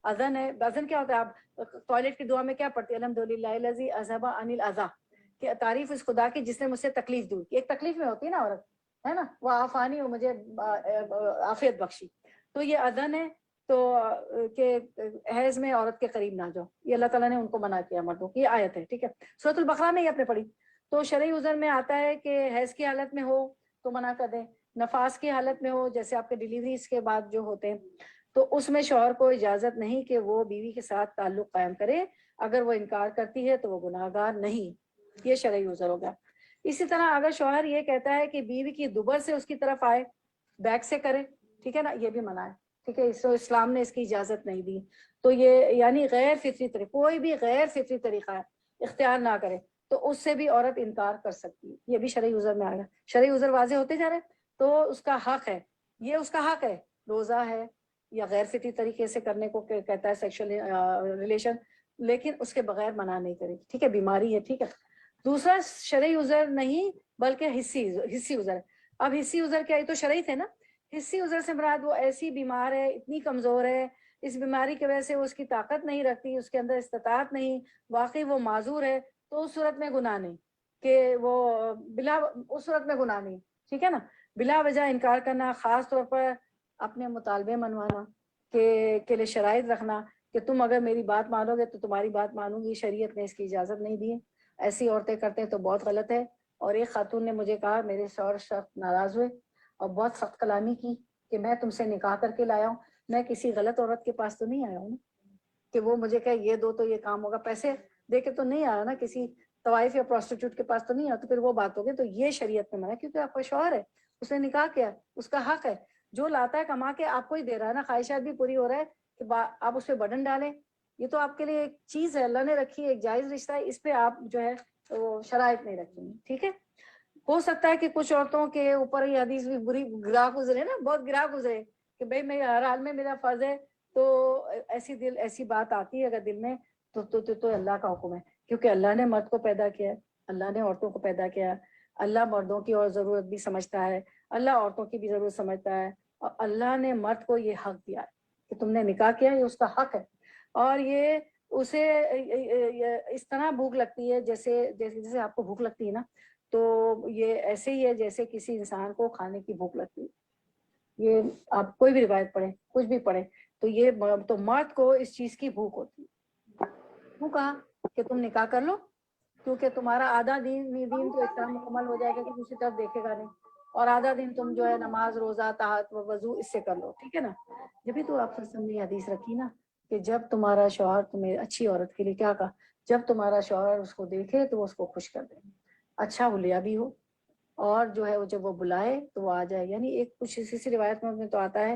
S1: اذن ہے۔ اذن کیا ہوتا ہے؟ آپ ٹوائلٹ کی دعا میں کیا پڑھتے ہیں؟ الحمدللہ الذی اذھب عن الاذی، کہ تعریف اس خدا کی جس نے مجھ سے تکلیف دور کی۔ ایک تکلیف میں ہوتی ہے نا عورت، ہے نا، وہ آفانی، مجھے عافیت بخشی، تو یہ اذن ہے، تو کہ حیض میں عورت کے قریب نہ جاؤ، یہ اللہ تعالیٰ نے ان کو منع کیا مردوں کی، یہ آیت ہے، ٹھیک ہے، سورۃ البقرہ میں ہی آپ نے پڑھی۔ تو شرعی عذر میں آتا ہے کہ حیض کی حالت میں ہو تو منع کر دیں، نفاس کی حالت میں ہو، جیسے آپ کے ڈیلیوریز کے بعد جو ہوتے ہیں، تو اس میں شوہر کو اجازت نہیں کہ وہ بیوی کے ساتھ تعلق قائم کرے، اگر وہ انکار کرتی ہے تو وہ گناہگار نہیں، یہ شرعی عذر ہو گیا۔ اسی طرح اگر شوہر یہ کہتا ہے کہ بیوی کی دوبر سے اس کی طرف آئے، بیک سے کرے، ٹھیک ہے نا، یہ بھی منع ہے، ٹھیک ہے، اس کو اسلام نے اس کی اجازت نہیں دی، تو یہ یعنی غیر فطری طریقہ، کوئی بھی غیر فطری طریقہ ہے اختیار نہ کرے تو اس سے بھی عورت انکار کر سکتی ہے، یہ بھی شرعی عذر میں آ گیا۔ شرعی عذر واضح ہوتے جا رہے، تو اس کا حق ہے، یہ اس کا حق ہے، روزہ ہے یا غیر فطری طریقے سے کرنے کو کہتا ہے سیکشل ریلیشن، لیکن اس کے بغیر منع نہیں کرے، ٹھیک ہے، بیماری ہے، ٹھیک ہے۔ دوسرا شرعی عذر نہیں بلکہ حصی عذر ہے۔ اب حصی عذر کیا، یہ تو شرعی تھے نا، حصی عذر سے مراد وہ ایسی بیمار ہے، اتنی کمزور ہے، اس بیماری کی وجہ سے وہ اس کی طاقت نہیں رکھتی، اس کے اندر استطاعت نہیں، واقعی وہ معذور ہے، تو اس صورت میں گناہ نہیں، کہ وہ اس صورت میں گناہ نہیں، ٹھیک ہے نا۔ بلا وجہ انکار کرنا، خاص طور پر اپنے مطالبے منوانا، کہ لئے شرائط رکھنا کہ تم اگر میری بات مانو گے تو تمہاری بات مانوں گی، شریعت نے اس کی اجازت نہیں دی ہے، ایسی عورتیں کرتے ہیں تو بہت غلط ہے۔ اور ایک خاتون نے مجھے کہا، میرے شوہر سخت ناراض ہوئے اور بہت سخت کلامی کی کہ میں تم سے نکاح کر کے لایا ہوں، میں کسی غلط عورت کے پاس تو نہیں آیا ہوں کہ وہ مجھے کہے یہ دو تو یہ کام ہوگا، پیسے دے کے تو نہیں آیا نا، کسی طوائف یا پروسٹیٹیوٹ کے پاس تو نہیں آیا، تو پھر وہ بات ہوگی، تو یہ شریعت میں منع ہے، کیونکہ آپ کا شوہر ہے، اس نے نکاح کیا، اس کا حق ہے، جو لاتا ہے کما کے آپ کو ہی دے رہا ہے نا، خواہشات بھی پوری ہو رہا ہے کہ آپ اس پہ برڈن ڈالیں، یہ تو آپ کے لیے ایک چیز ہے، اللہ نے رکھی ہے، ایک جائز رشتہ ہے، اس پہ آپ جو ہے وہ شرائط نہیں رکھیں گے، ٹھیک ہے۔ ہو سکتا ہے کہ کچھ عورتوں کے اوپر یہ حدیث بھی بری گراہ گزرے نا، بہت گراہ گزرے کہ بھئی میں ہر حال میں میرا فرض ہے، تو ایسی بات آتی ہے اگر دل میں، تو اللہ کا حکم ہے، کیونکہ اللہ نے مرد کو پیدا کیا ہے، اللہ نے عورتوں کو پیدا کیا ہے، اللہ مردوں کی اور ضرورت بھی سمجھتا ہے، اللہ عورتوں کی بھی ضرورت سمجھتا ہے، اور اللہ نے مرد کو یہ حق دیا ہے کہ تم نے نکاح کیا، یہ اس کا حق ہے، اور یہ اسے اس طرح بھوک لگتی ہے جیسے آپ کو بھوک لگتی ہے نا، تو یہ ایسے ہی ہے جیسے کسی انسان کو کھانے کی بھوک لگتی ہے. یہ آپ کوئی بھی روایت پڑھیں, کچھ بھی پڑھیں, تو یہ تو مرد کو اس چیز کی بھوک ہوتی ہے. وہ کہا کہ تم نکاح کر لو, کیونکہ تمہارا آدھا دین تو اس طرح مکمل ہو جائے گا کہ دوسری طرف دیکھے گا نہیں, اور آدھا دن تم جو ہے نماز روزہ طاعت وضو اس سے کر لو, ٹھیک ہے نا. جبھی تو آپ نے حدیث رکھی نا کہ جب تمہارا شوہر تمہیں, اچھی عورت کے لیے کیا کہا, جب تمہارا شوہر اس کو دیکھے تو وہ اس کو خوش کر دے, اچھا حلیہ بھی ہو, اور جو ہے وہ جب وہ بلائے تو وہ آ جائے. یعنی ایک کچھ اسی روایت میں تو آتا ہے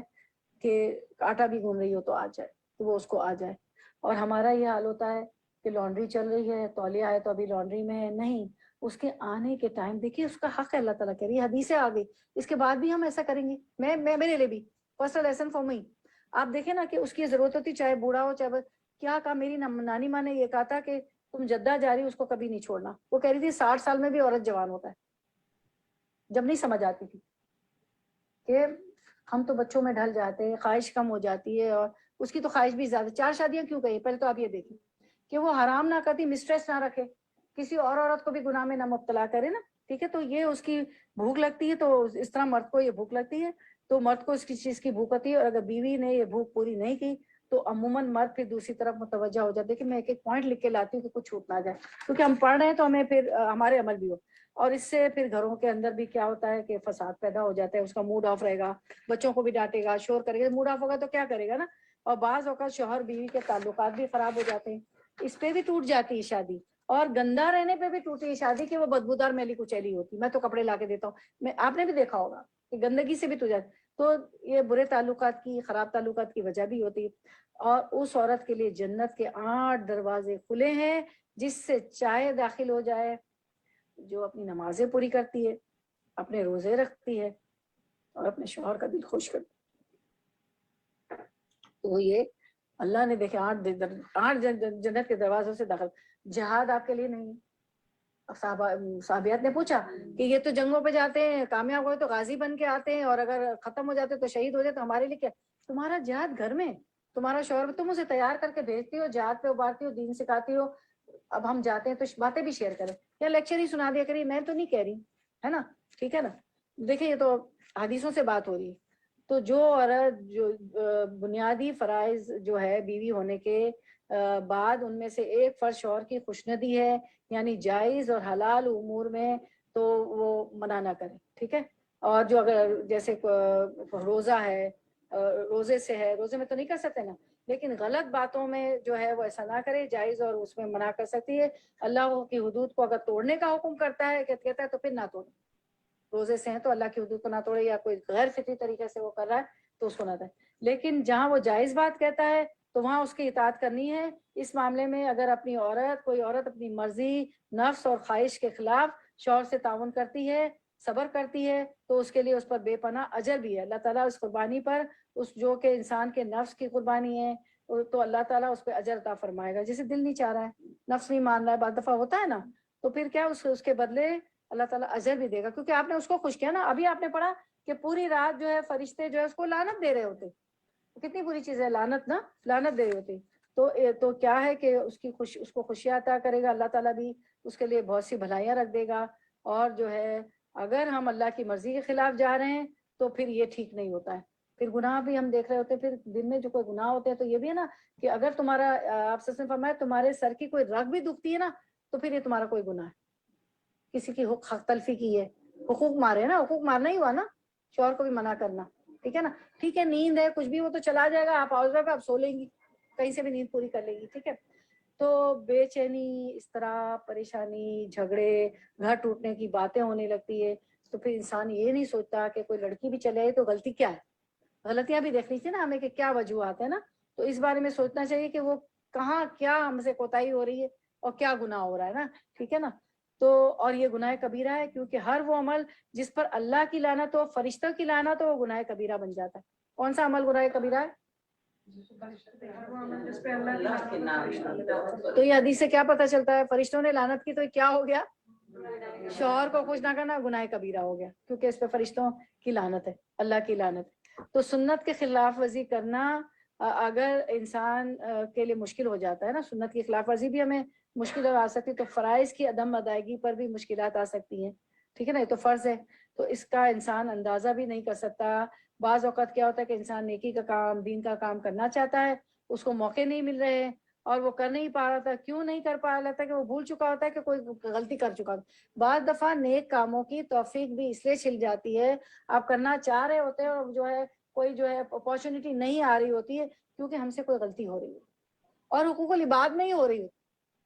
S1: کہ آٹا بھی گون رہی ہو تو آ جائے, تو وہ اس کو آ جائے. اور ہمارا یہ حال ہوتا ہے کہ لانڈری چل رہی ہے, تولیہ ہے تو ابھی لانڈری میں ہے, نہیں, اس کے آنے کے ٹائم دیکھیے اس کا حق ہے, اللہ تعالیٰ کہہ رہی ہے, حدیثیں آ گئی, اس کے بعد بھی ہم ایسا کریں گے. میں میرے لیے بھی پرسنل لیسن فار می, آپ دیکھیں نا کہ اس کی ضرورت ہوتی, چاہے بوڑھا ہو چاہے کیا کہا, میری نانی ماں نے یہ کہا تھا کہ تم جدہ جا رہی اس کو کبھی نہیں چھوڑنا. وہ کہہ رہی تھی 60 سال میں بھی عورت جوان ہوتا ہے, جب نہیں سمجھ آتی تھی کہ ہم تو بچوں میں ڈھل جاتے ہیں, خواہش کم ہو جاتی ہے, اور اس کی تو خواہش بھی زیادہ. 4 شادیاں کیوں کہی, پہلے تو آپ یہ دیکھیں کہ وہ حرام نہ کرتی, مسٹریس نہ رکھے, کسی اور عورت کو بھی گناہ میں نہ مبتلا کرے نا, ٹھیک ہے. تو یہ اس کی بھوک لگتی ہے, تو اس طرح مرد کو یہ بھوک لگتی ہے, تو مرد کو اس کی چیز کی بھوک ہوتی ہے. اور اگر بیوی نے یہ بھوک پوری نہیں کی تو عموماً مرد پھر دوسری طرف متوجہ ہو جاتے کہ میں ایک پوائنٹ لکھ کے لاتی ہوں کہ کچھ چھوٹ نہ جائے, کیونکہ ہم پڑھ رہے ہیں تو ہمیں پھر ہمارے عمل بھی ہو. اور اس سے پھر گھروں کے اندر بھی کیا ہوتا ہے کہ فساد پیدا ہو جاتا ہے, اس کا موڈ آف رہے گا, بچوں کو بھی ڈانٹے گا, شور کرے گا, موڈ آف ہوگا تو کیا کرے گا نا. اور بعض اوقات شوہر بیوی کے تعلقات بھی خراب ہو جاتے ہیں, اس پہ بھی ٹوٹ جاتی ہے شادی. اور گندا رہنے پہ بھی ٹوٹی ہے شادی کہ وہ بدبودار میلی کچیلی ہوتی. میں تو کپڑے لا کے دیتا ہوں, آپ نے بھی دیکھا ہوگا کہ گندگی سے بھی ٹوٹ جاتی. تو یہ برے تعلقات کی, خراب تعلقات کی وجہ بھی ہوتی ہے. اور اس عورت کے لیے جنت کے 8 دروازے کھلے ہیں, جس سے چاہے داخل ہو جائے, جو اپنی نمازیں پوری کرتی ہے, اپنے روزے رکھتی ہے, اور اپنے شوہر کا دل خوش کرتی ہے. تو یہ اللہ نے دیکھے 8 جنت کے دروازوں سے داخل. جہاد آپ کے لیے نہیں. صحابیات نے پوچھا کہ یہ تو جنگوں پہ جاتے ہیں, کامیاب ہوئے تو غازی بن کے آتے ہیں, اور اگر ختم ہو جاتے تو شہید ہو جاتے, تو ہمارے لیے کیا. تمہارا جہاد گھر میں, تمہارا شوہر, تم اسے تیار کر کے بھیجتی ہو, جہاد پہ ابارتی ہو, دین سکھاتی ہو. اب ہم جاتے ہیں تو باتیں بھی شیئر کریں, یا لیکچر ہی سنا دیا کریے, میں تو نہیں کہہ رہی, ہے نا, ٹھیک ہے نا. دیکھیں یہ تو حدیثوں سے بات ہو رہی ہے. تو جو عورت جو بنیادی فرائض جو ہے بیوی ہونے کے بعد, ان میں سے ایک فرض شوہر کی خوشندی ہے, یعنی جائز اور حلال امور میں, تو وہ منع نہ کرے, ٹھیک ہے. اور جو اگر جیسے روزہ ہے, روزے سے ہے, روزے میں تو نہیں کر سکتے نا, لیکن غلط باتوں میں جو ہے وہ ایسا نہ کرے, جائز اور اس میں منع کر سکتی ہے. اللہ کی حدود کو اگر توڑنے کا حکم کرتا ہے, کہتا ہے تو پھر نہ توڑے. روزے سے ہیں تو اللہ کی حدود کو نہ توڑے, یا کوئی غیر فطری طریقے سے وہ کر رہا ہے تو اس کو نہ دے. لیکن جہاں وہ جائز بات کہتا ہے تو وہاں اس کی اطاعت کرنی ہے. اس معاملے میں اگر اپنی عورت, کوئی عورت اپنی مرضی, نفس اور خواہش کے خلاف شوہر سے تعاون کرتی ہے, صبر کرتی ہے, تو اس کے لیے اس پر بے پناہ اجر بھی ہے. اللہ تعالیٰ اس قربانی پر, اس جو کہ انسان کے نفس کی قربانی ہے, تو اللہ تعالیٰ اس پہ اجر عطا فرمائے گا. جسے دل نہیں چاہ رہا ہے, نفس نہیں مان رہا ہے, بعض دفعہ ہوتا ہے نا, تو پھر کیا اس کے بدلے اللہ تعالیٰ اجر بھی دے گا, کیونکہ آپ نے اس کو خوش کیا نا. ابھی آپ نے پڑھا کہ پوری رات جو ہے فرشتے جو ہے اس کو لعنت دے رہے ہوتے. کتنی بری چیز ہے لعنت نا, لعنت دے رہے ہوتے. تو کیا ہے کہ اس کو خوشیاں عطا کرے گا اللہ تعالیٰ بھی, اس کے لیے بہت سی بھلائیاں رکھ دے گا. اور جو ہے اگر ہم اللہ کی مرضی کے خلاف جا رہے ہیں تو پھر یہ ٹھیک نہیں ہوتا ہے. پھر گناہ بھی ہم دیکھ رہے ہوتے ہیں, پھر دن میں جو کوئی گناہ ہوتے ہیں تو یہ بھی ہے نا کہ اگر تمہارا, آپ سے فرمایا, تمہارے سر کی کوئی رگ بھی دکھتی ہے نا, تو پھر یہ تمہارا کوئی گناہ ہے, کسی کی حق تلفی کی ہے, حقوق مارے نا, حقوق مارنا ہی ہوا نا, شوہر کو بھی منع کرنا, ٹھیک ہے نا. ٹھیک ہے, نیند ہے, کچھ بھی, وہ تو چلا جائے گا, آپ ہاؤس وائف آپ سو لیں گی, کہیں سے بھی نیند پوری کر لیں گی, ٹھیک ہے. تو بے چینی, اس طرح پریشانی, جھگڑے, گھر ٹوٹنے کی باتیں ہونے لگتی ہے, تو پھر انسان یہ نہیں سوچتا کہ کوئی لڑکی بھی چلے آئی تو غلطی کیا ہے. غلطیاں بھی دیکھنی چاہیے نا ہمیں کہ کیا وجوہات ہے نا, تو اس بارے میں سوچنا چاہیے کہ وہ کہاں کیا ہم سے کوتاہی ہو رہی ہے اور کیا گناہ ہو رہا ہے نا, ٹھیک ہے نا. تو اور یہ گناہ کبیرہ ہے, کیونکہ ہر وہ عمل جس پر اللہ کی لعنت ہو, فرشتوں کی لعنت ہو, وہ گناہ کبیرہ بن جاتا ہے. کون سا عمل گناہ کبیرہ ہے؟ تو یہ حدیث سے کیا پتہ چلتا ہے, فرشتوں نے لعنت کی تو کیا ہو گیا, شوہر کو خوش نہ کرنا گناہ کبیرہ ہو گیا, کیونکہ اس پہ فرشتوں کی لعنت ہے, اللہ کی لعنت ہے. تو سنت کے خلاف ورزی کرنا اگر انسان کے لیے مشکل ہو جاتا ہے نا، سنت کی خلاف ورزی بھی ہمیں مشکل آ سکتی ہے، تو فرائض کی عدم ادائیگی پر بھی مشکلات آ سکتی ہیں، ٹھیک ہے نا، یہ تو فرض ہے، تو اس کا انسان اندازہ بھی نہیں کر سکتا۔ بعض اوقات کیا ہوتا ہے کہ انسان نیکی کا کام، دین کا کام کرنا چاہتا ہے، اس کو موقع نہیں مل رہے ہیں اور وہ کر نہیں پا رہا تھا، کیوں نہیں کر پا رہا تھا کہ وہ بھول چکا ہوتا ہے کہ کوئی غلطی کر چکا ہوتا ہے۔ بعض دفعہ نیک کاموں کی توفیق بھی اس لیے چھل جاتی ہے، آپ کرنا چاہ رہے ہوتے ہیں اور جو ہے کوئی جو ہے اپارچونٹی نہیں آ رہی ہوتی ہے کیونکہ ہم سے کوئی غلطی ہو رہی ہے اور حقوق العباد نہیں ہو رہی ہے،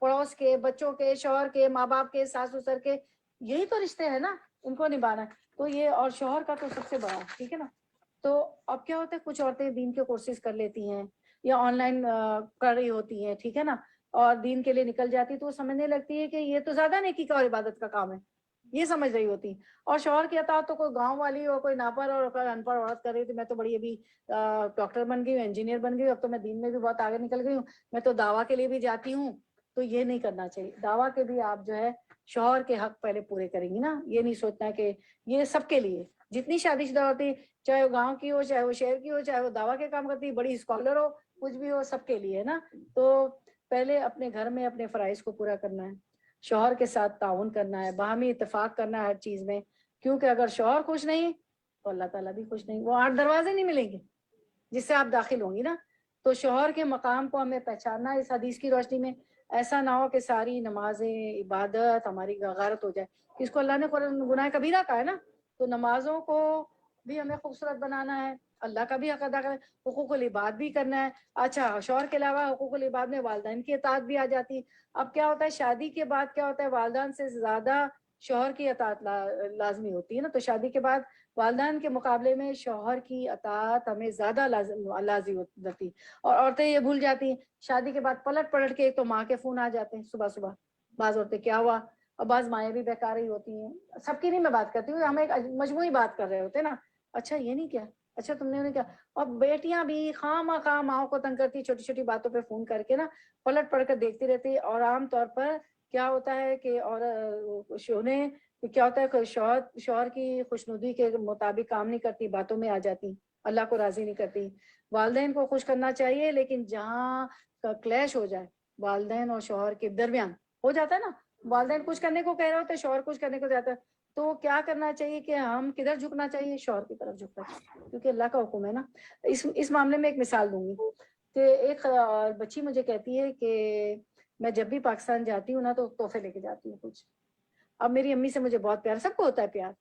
S1: پڑوس کے، بچوں کے، شوہر کے، ماں باپ کے، ساس سسر کے، یہی تو رشتے ہیں نا، ان کو نبھانا ہے۔ تو یہ، اور شوہر کا تو سب سے بڑا، ٹھیک ہے نا۔ تو اب کیا ہوتا ہے، کچھ عورتیں دین کے کورسز کر لیتی ہیں یا آن لائن کر رہی ہوتی ہیں، ٹھیک ہے نا، اور دین کے لیے نکل جاتی تو وہ سمجھنے لگتی ہے کہ یہ تو زیادہ نیکی کا اور عبادت کا کام ہے، یہ سمجھ رہی ہوتی، اور شوہر کی اطاعت تو کوئی گاؤں والی اور کوئی ناپڑھ اور کوئی ان پڑھ عورت کر رہی تھی، میں تو بڑی ابھی ڈاکٹر بن گئی ہوں، انجینئر بن گئی ہوں، اب تو میں دین میں بھی بہت آگے نکل گئی ہوں، میں تو دعویٰ کے لیے بھی جاتی ہوں۔ تو یہ نہیں کرنا چاہیے، دعویٰ کے بھی آپ جو ہے شوہر کے حق پہلے پورے کریں گی نا، یہ نہیں سوچنا کہ یہ سب کے لیے، جتنی شادی شدہ ہوتی، چاہے وہ گاؤں کی ہو، چاہے وہ شہر کی ہو، چاہے وہ دعویٰ کے کام کرتی، بڑی اسکالر ہو، کچھ بھی ہو، سب کے لیے ہے نا۔ تو پہلے اپنے گھر میں اپنے فرائض کو پورا کرنا ہے، شوہر کے ساتھ تعاون کرنا ہے، باہمی اتفاق کرنا ہے ہر چیز میں، کیونکہ اگر شوہر خوش نہیں تو اللہ تعالیٰ بھی خوش نہیں، وہ 8 دروازے نہیں ملیں گے جس سے آپ داخل ہوں گی نا۔ تو شوہر کے مقام کو ہمیں پہچاننا ہے اس حدیث کی روشنی میں، ایسا نہ ہو کہ ساری نمازیں، عبادت ہماری غارت ہو جائے، اس کو اللہ نے گناہ کبیرہ کہا ہے نا، تو نمازوں کو بھی ہمیں خوبصورت بنانا ہے، اللہ کا بھی حق ادا کرنا ہے، حقوق العباد بھی کرنا ہے۔ اچھا، شوہر کے علاوہ حقوق العباد میں والدین کی اطاعت بھی آ جاتی ہے۔ اب کیا ہوتا ہے، شادی کے بعد کیا ہوتا ہے، والدین سے زیادہ شوہر کی اطاعت لازمی ہوتی ہے نا، تو شادی کے بعد والدین کے مقابلے میں شوہر کی اطاعت ہمیں زیادہ لازمی ہوتی ہے۔ اور عورتیں یہ بھول جاتی ہیں، شادی کے بعد پلٹ کے ایک تو ماں کے فون آ جاتے ہیں صبح صبح، بعض عورتیں کیا ہوا، اور بعض مائیں بھی بیکار ہی ہوتی ہیں، سب کی نہیں میں بات کرتی ہوں، ہم ایک مجموعی بات کر رہے ہوتے ہیں نا، اچھا یہ نہیں کیا، اچھا تم نے کیا، اور بیٹیاں بھی خواہ ماؤں کو تنگ کرتی، چھوٹی چھوٹی باتوں پہ فون کر کے نا پلٹ کر دیکھتی رہتی، اور عام طور پر کیا ہوتا ہے کہ اور شوہریں کیا ہوتا ہے کہ شوہر کی خوشنودی کے مطابق کام نہیں کرتی، باتوں میں آ جاتی، اللہ کو راضی نہیں کرتی۔ والدین کو خوش کرنا چاہیے، لیکن جہاں کلیش ہو جائے والدین اور شوہر کے درمیان، ہو جاتا ہے نا، والدین کچھ کرنے کو کہہ رہے ہوتے، شوہر کچھ کرنے کو جاتا ہے، تو کیا کرنا چاہیے کہ ہم کدھر جھکنا چاہیے، شوہر کی طرف جھکنا چاہیے، کیونکہ اللہ کا حکم ہے نا۔ اس معاملے میں ایک مثال دوں گی کہ ایک بچی مجھے کہتی ہے کہ میں جب بھی پاکستان جاتی ہوں نا تو تحفے لے کے جاتی ہوں کچھ۔ اب میری امی سے مجھے بہت پیار، سب کو ہوتا ہے پیار،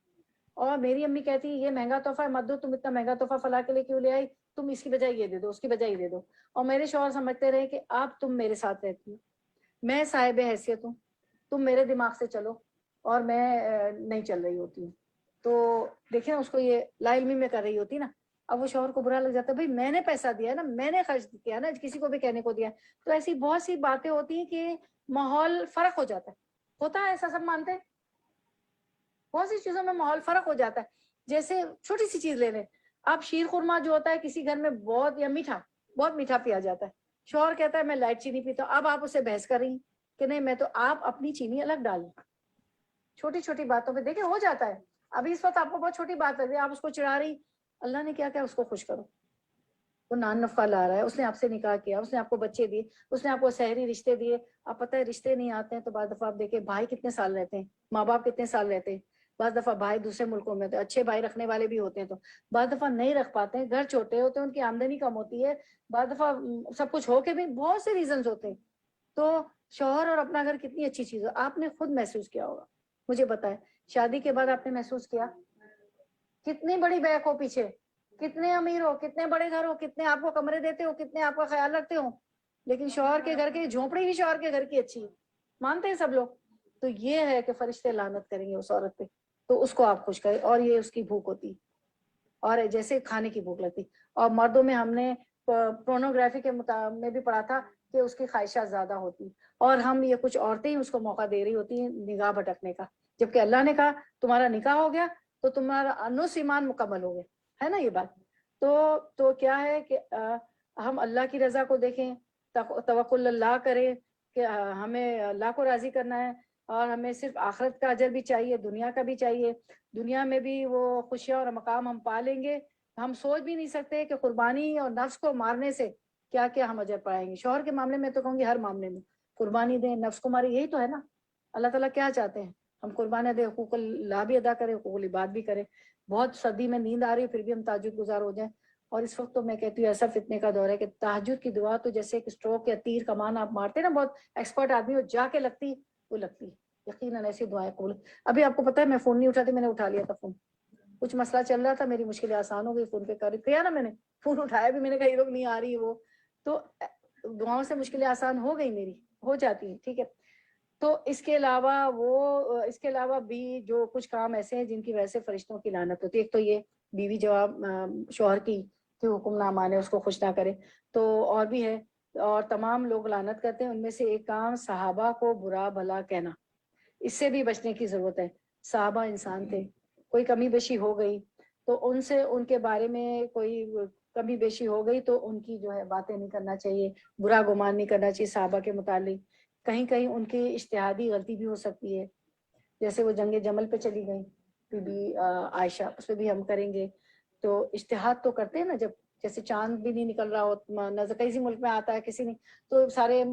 S1: اور میری امی کہتی ہے یہ مہنگا تحفہ ہے مت دو، تم اتنا مہنگا تحفہ فلاں کے لیے کیوں لے آئی، تم اس کی بجائے یہ دے دو، اس کی بجائے یہ دے دو۔ اور میرے شوہر سمجھتے رہے کہ اب تم میرے ساتھ رہتی ہو، میں صاحب حیثیت ہوں، تم میرے دماغ سے چلو، اور میں نہیں چل رہی ہوتی ہوں۔ تو دیکھیں اس کو یہ لا علمی میں کر رہی ہوتی نا، اب وہ شوہر کو برا لگ جاتا ہے، بھائی میں نے پیسہ دیا ہے نا، میں نے خرچ کیا نا، کسی کو بھی کہنے کو دیا۔ تو ایسی بہت سی باتیں ہوتی ہیں کہ ماحول فرق ہو جاتا ہے، ہوتا ہے ایسا، سب مانتے ہیں، بہت سی چیزوں میں ماحول فرق ہو جاتا ہے۔ جیسے چھوٹی سی چیز لے لیں، اب شیر خورما جو ہوتا ہے کسی گھر میں بہت، یا میٹھا بہت میٹھا پیا جاتا ہے، شوہر کہتا ہے میں لائٹ چینی پیتا ہوں، اب آپ اسے بحث کر رہی ہیں کہ نہیں میں تو، آپ اپنی چینی الگ ڈالیں۔ چھوٹی چھوٹی باتوں پہ دیکھیں ہو جاتا ہے، ابھی اس وقت آپ کو بہت چھوٹی بات ہے، آپ اس کو چڑھا رہی، اللہ نے کیا اس کو خوش کرو، وہ نان نفقہ لا رہا ہے، اس نے آپ سے نکاح کیا، اس نے آپ کو بچے دیے، اس نے آپ کو سحری رشتے دیے۔ آپ پتہ ہے رشتے نہیں آتے ہیں تو بعض دفعہ آپ دیکھیں بھائی کتنے سال رہتے ہیں، ماں باپ کتنے سال رہتے ہیں، بعض دفعہ بھائی دوسرے ملکوں میں ہوتے ہیں، اچھے بھائی رکھنے والے بھی ہوتے ہیں، تو بعض دفعہ نہیں رکھ پاتے ہیں، گھر چھوٹے ہوتے ہیں، ان کی آمدنی کم ہوتی ہے، بعض دفعہ سب کچھ ہو کے بھی بہت سے ریزنز ہوتے ہیں۔ تو شوہر اور اپنا گھر کتنی اچھی چیز ہے، آپ نے خود محسوس کیا ہوگا، مجھے بتائیں شادی کے بعد آپ نے محسوس کیا، کتنی بڑی بیک ہو پیچھے، کتنے امیر ہو، کتنے بڑے گھر ہو، کتنے آپ کو کمرے دیتے ہو، کتنے آپ کا خیال رکھتے ہو، لیکن شوہر کے گھر کی جھونپڑی بھی شوہر کے گھر کی اچھی ہے، مانتے ہیں سب لوگ۔ تو یہ ہے کہ فرشتے لعنت کریں گے اس عورت پہ، تو اس کو آپ خوش کریں، اور یہ اس کی بھوک ہوتی، اور جیسے کھانے کی بھوک لگتی۔ اور مردوں میں ہم نے پورنوگرافی کے میں بھی پڑھا تھا کہ اس کی خواہشات زیادہ ہوتی، اور ہم یہ کچھ عورتیں ہی اس کو موقع دے رہی ہوتی ہیں نگاہ بھٹکنے کا، جبکہ اللہ نے کہا تمہارا نکاح ہو گیا تو تمہارا انوس ایمان مکمل ہو گیا، ہے نا یہ بات۔ تو کیا ہے کہ ہم اللہ کی رضا کو دیکھیں، توکل اللہ کریں کہ ہمیں اللہ کو راضی کرنا ہے، اور ہمیں صرف آخرت کا اجر بھی چاہیے، دنیا کا بھی چاہیے، دنیا میں بھی وہ خوشیاں اور مقام ہم پا لیں گے، ہم سوچ بھی نہیں سکتے کہ قربانی اور نفس کو مارنے سے کیا کیا ہم اجر پائیں گے. شوہر کے معاملے میں تو کہوں گی ہر معاملے میں قربانی دیں, نفس کو مارے, یہی تو ہے نا. اللہ تعالیٰ کیا چاہتے ہیں, ہم قربانیاں دیں, حقوق اللہ بھی ادا کریں, حقوق العباد بھی کریں. بہت سردی میں نیند آ رہی ہے پھر بھی ہم تہجد گزار ہو جائیں. اور اس وقت تو میں کہتی ہوں ایسا فتنے کا دور ہے کہ تہجد کی دعا تو جیسے ایک اسٹروک یا تیر کمان آپ مارتے نا, بہت ایکسپرٹ آدمی ہو جا کے لگتی, وہ لگتی یقیناً ایسی دعائیں قبول. ابھی آپ کو پتا ہے میں فون نہیں اٹھاتی, میں نے اٹھا لیا تھا فون, کچھ مسئلہ چل رہا تھا, میری مشکلیں آسان ہو گئی, فون پہ کیا نا میں نے فون اٹھایا بھی, میں نے کہا یہ لوگ نہیں آ رہی وہ, تو دعاؤں سے مشکلیں آسان ہو گئی, میری ہو جاتی ہیں, ٹھیک ہے. تو اس کے علاوہ بھی جو کچھ کام ایسے ہیں جن کی وجہ سے فرشتوں کی لعنت ہوتی ہے. ایک تو یہ بیوی جواب شوہر کی حکم نہ مانے, اس کو خوش نہ کرے, تو اور بھی ہے. اور تمام لوگ لعنت کرتے ہیں, ان میں سے ایک کام صحابہ کو برا بھلا کہنا, اس سے بھی بچنے کی ضرورت ہے. صحابہ انسان تھے, کوئی کمی بیشی ہو گئی تو ان سے, ان کے بارے میں کوئی کمی بیشی ہو گئی تو ان کی جو ہے باتیں نہیں کرنا چاہیے, برا گمان نہیں کرنا چاہیے صحابہ کے متعلق. کہیں کہیں ان کی اجتہادی غلطی بھی ہو سکتی ہے, جیسے وہ جنگ جمل پہ چلی گئیں بی بی عائشہ, اس پہ بھی ہم کریں گے. تو اجتہاد تو کرتے ہیں نا, جب جیسے چاند بھی نہیں نکل رہا ہو نظر, کسی ملک میں آتا ہے کسی نہیں, تو سارے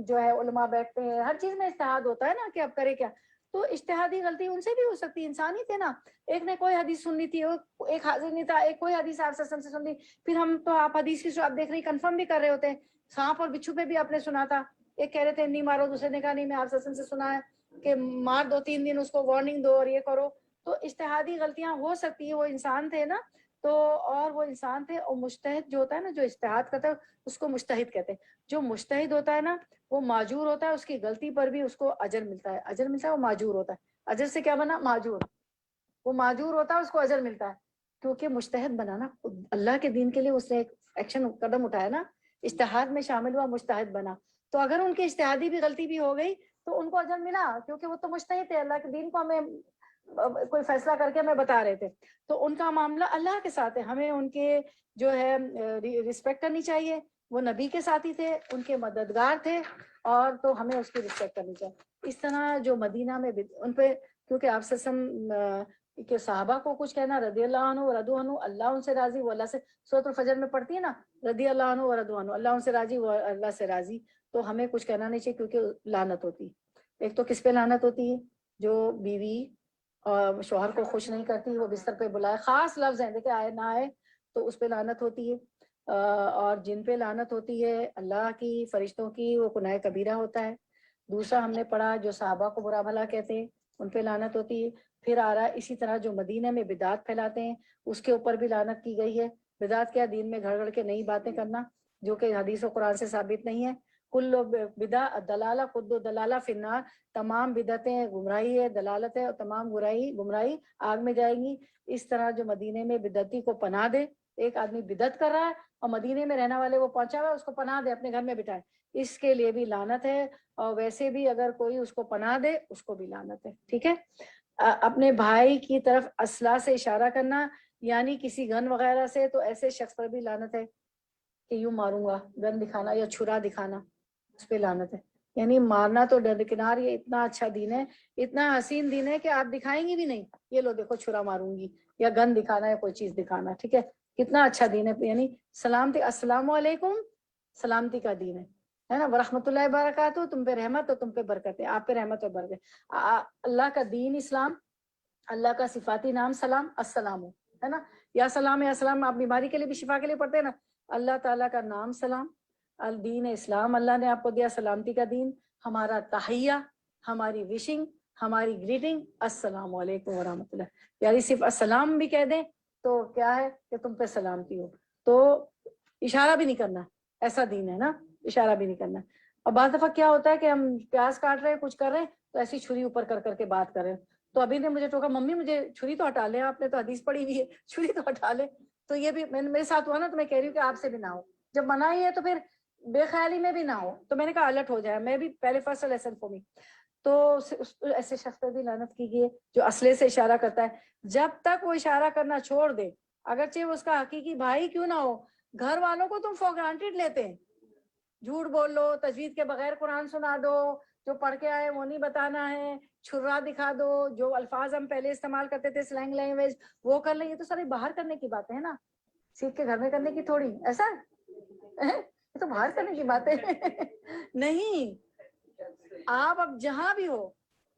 S1: جو ہے علماء بیٹھتے ہیں, ہر چیز میں اجتہاد ہوتا ہے نا کہ اب کرے کیا. تو اجتہادی غلطی ان سے بھی ہو سکتی ہے, انسان ہی تھے نا. ایک نے کوئی حدیث سننی تھی, ایک حاضر نہیں تھا, ایک کوئی حدیث آپ سے سن لی, پھر ہم تو آپ حدیث کی آپ دیکھ رہی کنفرم بھی کر رہے ہوتے ہیں. سانپ اور بچھو پہ بھی آپ نے سنا تھا, ایک کہہ رہے تھے نہیں مارو, دوسرے نے کہا نہیں میں آپ سے سنا ہے کہ مار دو, 3 دن اس کو وارننگ دو اور یہ کرو. تو اجتہادی غلطیاں ہو سکتی ہیں, وہ انسان تھے نا. تو اور وہ انسان تھے, اور مجتہد جو ہوتا ہے نا, جو اجتہاد کرتا ہے اس کو مجتہد کہتے ہیں. جو مجتہد ہوتا ہے نا وہ معجور ہوتا ہے, اس کی غلطی پر بھی اس کو اجر ملتا ہے, اجر ملتا ہے, وہ معجور ہوتا ہے. اجر سے کیا بنا, معجور, وہ معجور ہوتا ہے, اس کو اجر ملتا ہے. کیونکہ مجتہد بنا نا اللہ کے دین کے لیے, اس نے ایک ایکشن قدم اٹھایا نا, اجتہاد میں شامل ہوا, مجتہد بنا. تو اگر ان کی اجتہادی بھی غلطی بھی ہو گئی تو ان کو اجر ملا, کیونکہ وہ تو مجتہد تھے, اللہ کے دین کو ہمیں کوئی فیصلہ کر کے ہمیں بتا رہے تھے. تو ان کا معاملہ اللہ کے ساتھ ہے, ہمیں ان کے جو ہے رسپیکٹ کرنی چاہیے. وہ نبی کے ساتھی تھے, ان کے مددگار تھے, اور تو ہمیں اس کی رسپیکٹ کرنی چاہیے. اس طرح جو مدینہ میں ان پہ, کیونکہ آپ سے کہ صحابہ کو کچھ کہنا, رضی اللہ عنہ و رضوا عنہ, اللہ ان سے راضی, وہ اللہ سے, سورۃ الفجر میں پڑھتی ہے نا, رضی اللہ عنہ و رضوا عنہ, اللہ ان سے راضی, وہ اللہ سے راضی. تو ہمیں کچھ کہنا نہیں چاہیے, کیونکہ لعنت ہوتی. ایک تو کس پہ لعنت ہوتی ہے, جو بیوی اور شوہر کو خوش نہیں کرتی, وہ بستر پہ بلائے, خاص لفظ ہیں دیکھیں, آئے نہ آئے تو اس پہ لعنت ہوتی ہے. اور جن پہ لعنت ہوتی ہے اللہ کی, فرشتوں کی, وہ گناہ کبیرہ ہوتا ہے. دوسرا ہم نے پڑھا جو صحابہ کو برا بھلا کہتے ہیں ان پہ لعنت ہوتی ہے. پھر آ رہا ہے اسی طرح جو مدینہ میں بدعت پھیلاتے ہیں اس کے اوپر بھی لعنت کی گئی ہے. بدعت کیا, دین میں گھڑ گھڑ کے نئی باتیں کرنا جو کہ حدیث و قرآن سے ثابت نہیں ہے. کل بدعت دلالہ خود دلالہ فی النار, تمام بدعتیں گمراہی ہے, دلالت ہے, اور تمام گمراہی آگ میں جائے گی. اس طرح جو مدینے میں بدعتی کو پناہ دے, ایک آدمی بدعت کر رہا ہے اور مدینے میں رہنے والے وہ پہنچا ہوا ہے, اس کو پناہ دے, اپنے گھر میں بٹھائے, اس کے لیے بھی لعنت ہے. اور ویسے بھی اگر کوئی اس کو پناہ دے اس کو بھی لعنت ہے. ٹھیک ہے. اپنے بھائی کی طرف اسلحہ سے اشارہ کرنا, یعنی کسی گن وغیرہ سے, تو ایسے شخص پر بھی لعنت ہے کہ یوں ماروں گا, گن دکھانا یا چھرا دکھانا, اس پہ لعنت ہے. یعنی مارنا تو درکنار, یہ اتنا اچھا دین ہے, اتنا حسین دین ہے کہ آپ دکھائیں گی بھی نہیں, یہ لو دیکھو چھرا ماروں گی, یا گن دکھانا یا کوئی چیز دکھانا. ٹھیک ہے, کتنا اچھا دین ہے. یعنی سلامتی, السلام علیکم, سلامتی کا دین ہے نا. ورحمۃ اللہ وبرکاتہ, تم پہ رحمت اور تم پہ برکت ہے, آپ پہ رحمت اور برکت. اللہ کا دین اسلام, اللہ کا صفاتی نام سلام, السلام ہے نا. یا سلام یا سلام آپ بیماری کے لیے بھی, شفا کے لیے پڑھتے ہیں نا. اللہ تعالیٰ کا نام سلام, الدین اسلام, اللہ نے آپ کو دیا سلامتی کا دین. ہمارا تحیہ, ہماری وشنگ, ہماری گریٹنگ, السلام علیکم ورحمۃ اللہ. یعنی صرف السلام بھی کہہ دیں تو کیا ہے کہ تم پہ سلامتی ہو. تو اشارہ بھی نہیں کرنا, ایسا دین ہے نا, اشارہ بھی نہیں کرنا. اور بعض دفعہ کیا ہوتا ہے کہ ہم پیاز کاٹ رہے ہیں, کچھ کر رہے ہیں, تو ایسی چھری اوپر کر کر کے بات کر رہے ہیں. تو ابھی نے مجھے ٹوکا, ممی مجھے چھری تو ہٹا لیں, آپ نے تو حدیث پڑھی ہوئی ہے, چھری تو ہٹا لیں. تو یہ بھی میرے ساتھ ہوا نا, تو میں کہہ رہی ہوں کہ آپ سے بھی نہ ہو. جب منع ہی ہے تو پھر بے خیالی میں بھی نہ ہو. تو میں نے کہا الرٹ ہو جائے, میں بھی پہلے فرسٹ لیسن فور می. تو ایسے شخص پہ بھی لعنت کی گئی ہے جو اسلحے سے اشارہ کرتا ہے. جب تک وہ اشارہ کرنا چھوڑ دے, اگرچہ وہ اس کا حقیقی بھائی کیوں نہ ہو, گھر والوں کو تم فور گرانٹیڈ لیتے ہیں, جھوٹ بول لو, تجوید کے بغیر قرآن سنا دو, جو پڑھ کے آئے وہ نہیں بتانا ہے, چھرا دکھا دو, جو الفاظ ہم پہلے استعمال کرتے تھے سلینگ لینگویج وہ کر لیں. یہ تو سارے باہر کرنے کی باتیں ہیں نا, سیکھ کے گھر میں کرنے کی تھوڑی. ایسا یہ تو باہر کرنے کی باتیں نہیں. آپ اب جہاں بھی ہو,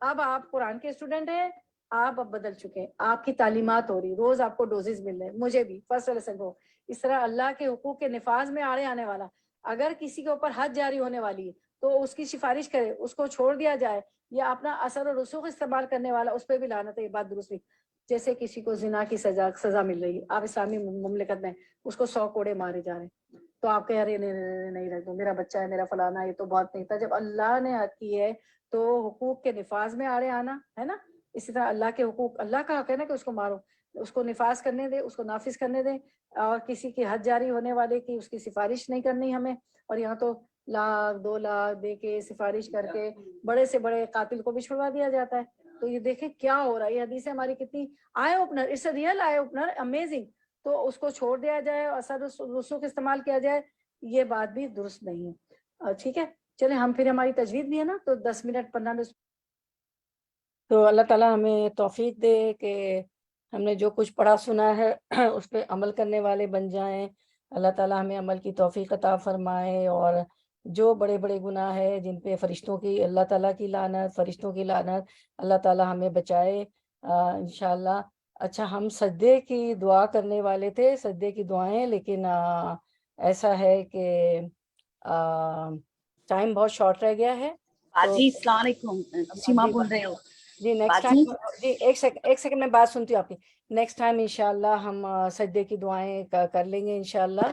S1: اب آپ قرآن کے اسٹوڈنٹ ہیں, آپ اب بدل چکے, آپ کی تعلیمات ہو رہی, روز آپ کو ڈوزز مل رہے ہیں, مجھے بھی فرسٹ لیسن کو. اس طرح اللہ کے حقوق کے نفاذ میں آڑے آنے والا, اگر کسی کے اوپر حد جاری ہونے والی ہے تو اس کی سفارش کرے, اس کو چھوڑ دیا جائے, یا اپنا اثر و رسوخ استعمال کرنے والا اس پہ بھی لعنت ہے. یہ بات درست نہیں. جیسے کسی کو زنا کی سزا مل رہی ہے, آپ اسلامی مملکت میں اس کو 100 کوڑے مارے جا رہے ہیں, تو آپ کہہ رہے نہیں رکھ دو, میرا بچہ ہے, میرا فلانا, یہ تو بہت نہیں تھا. جب اللہ نے حد کی ہے تو حقوق کے نفاذ میں آڑے آنا ہے نا. اسی طرح اللہ کے حقوق, اللہ کا حق ہے نا کہ اس کو مارو, اس کو نفاذ کرنے دے, اس کو نافذ کرنے دے, اور کسی کی حد جاری ہونے والے کی اس کی سفارش نہیں کرنی ہمیں. اور یہاں تو 1,00,000 2,00,000 دے کے سفارش کر کے بڑے سے بڑے قاتل کو بھی چھڑوا دیا جاتا ہے. تو یہ دیکھیں کیا ہو رہا ہے. یہ حدیث ہماری کتنی eye opener, it's a real eye opener, amazing. تو اس کو چھوڑ دیا جائے, اثر رسوخ استعمال کیا جائے, یہ بات بھی درست نہیں ہے. ٹھیک ہے, چلیں ہم پھر, ہماری تجوید بھی ہے نا, تو 10 منٹ 15 منٹ. تو اللہ تعالیٰ ہمیں توفیق دے کہ ہم نے جو کچھ پڑھا سنا ہے اس پہ عمل کرنے والے بن جائیں. اللہ تعالیٰ ہمیں عمل کی توفیق عطا فرمائے, اور جو بڑے بڑے گناہ ہے جن پہ فرشتوں کی, اللہ تعالیٰ کی لعنت, فرشتوں کی لعنت, اللہ تعالیٰ ہمیں بچائے انشاءاللہ. اچھا, ہم سجدے کی دعا کرنے والے تھے, سجدے کی دعائیں, لیکن ایسا ہے کہ ٹائم بہت شارٹ رہ گیا ہے.
S3: باجی السلام علیکم, سیما بول رہے ہو؟
S1: جی نیکسٹ ٹائم, جی ایک سیکنڈ میں بات سنتی ہوں آپ کی. نیکسٹ ٹائم انشاءاللہ ہم سجدے کی دعائیں کر لیں گے انشاءاللہ.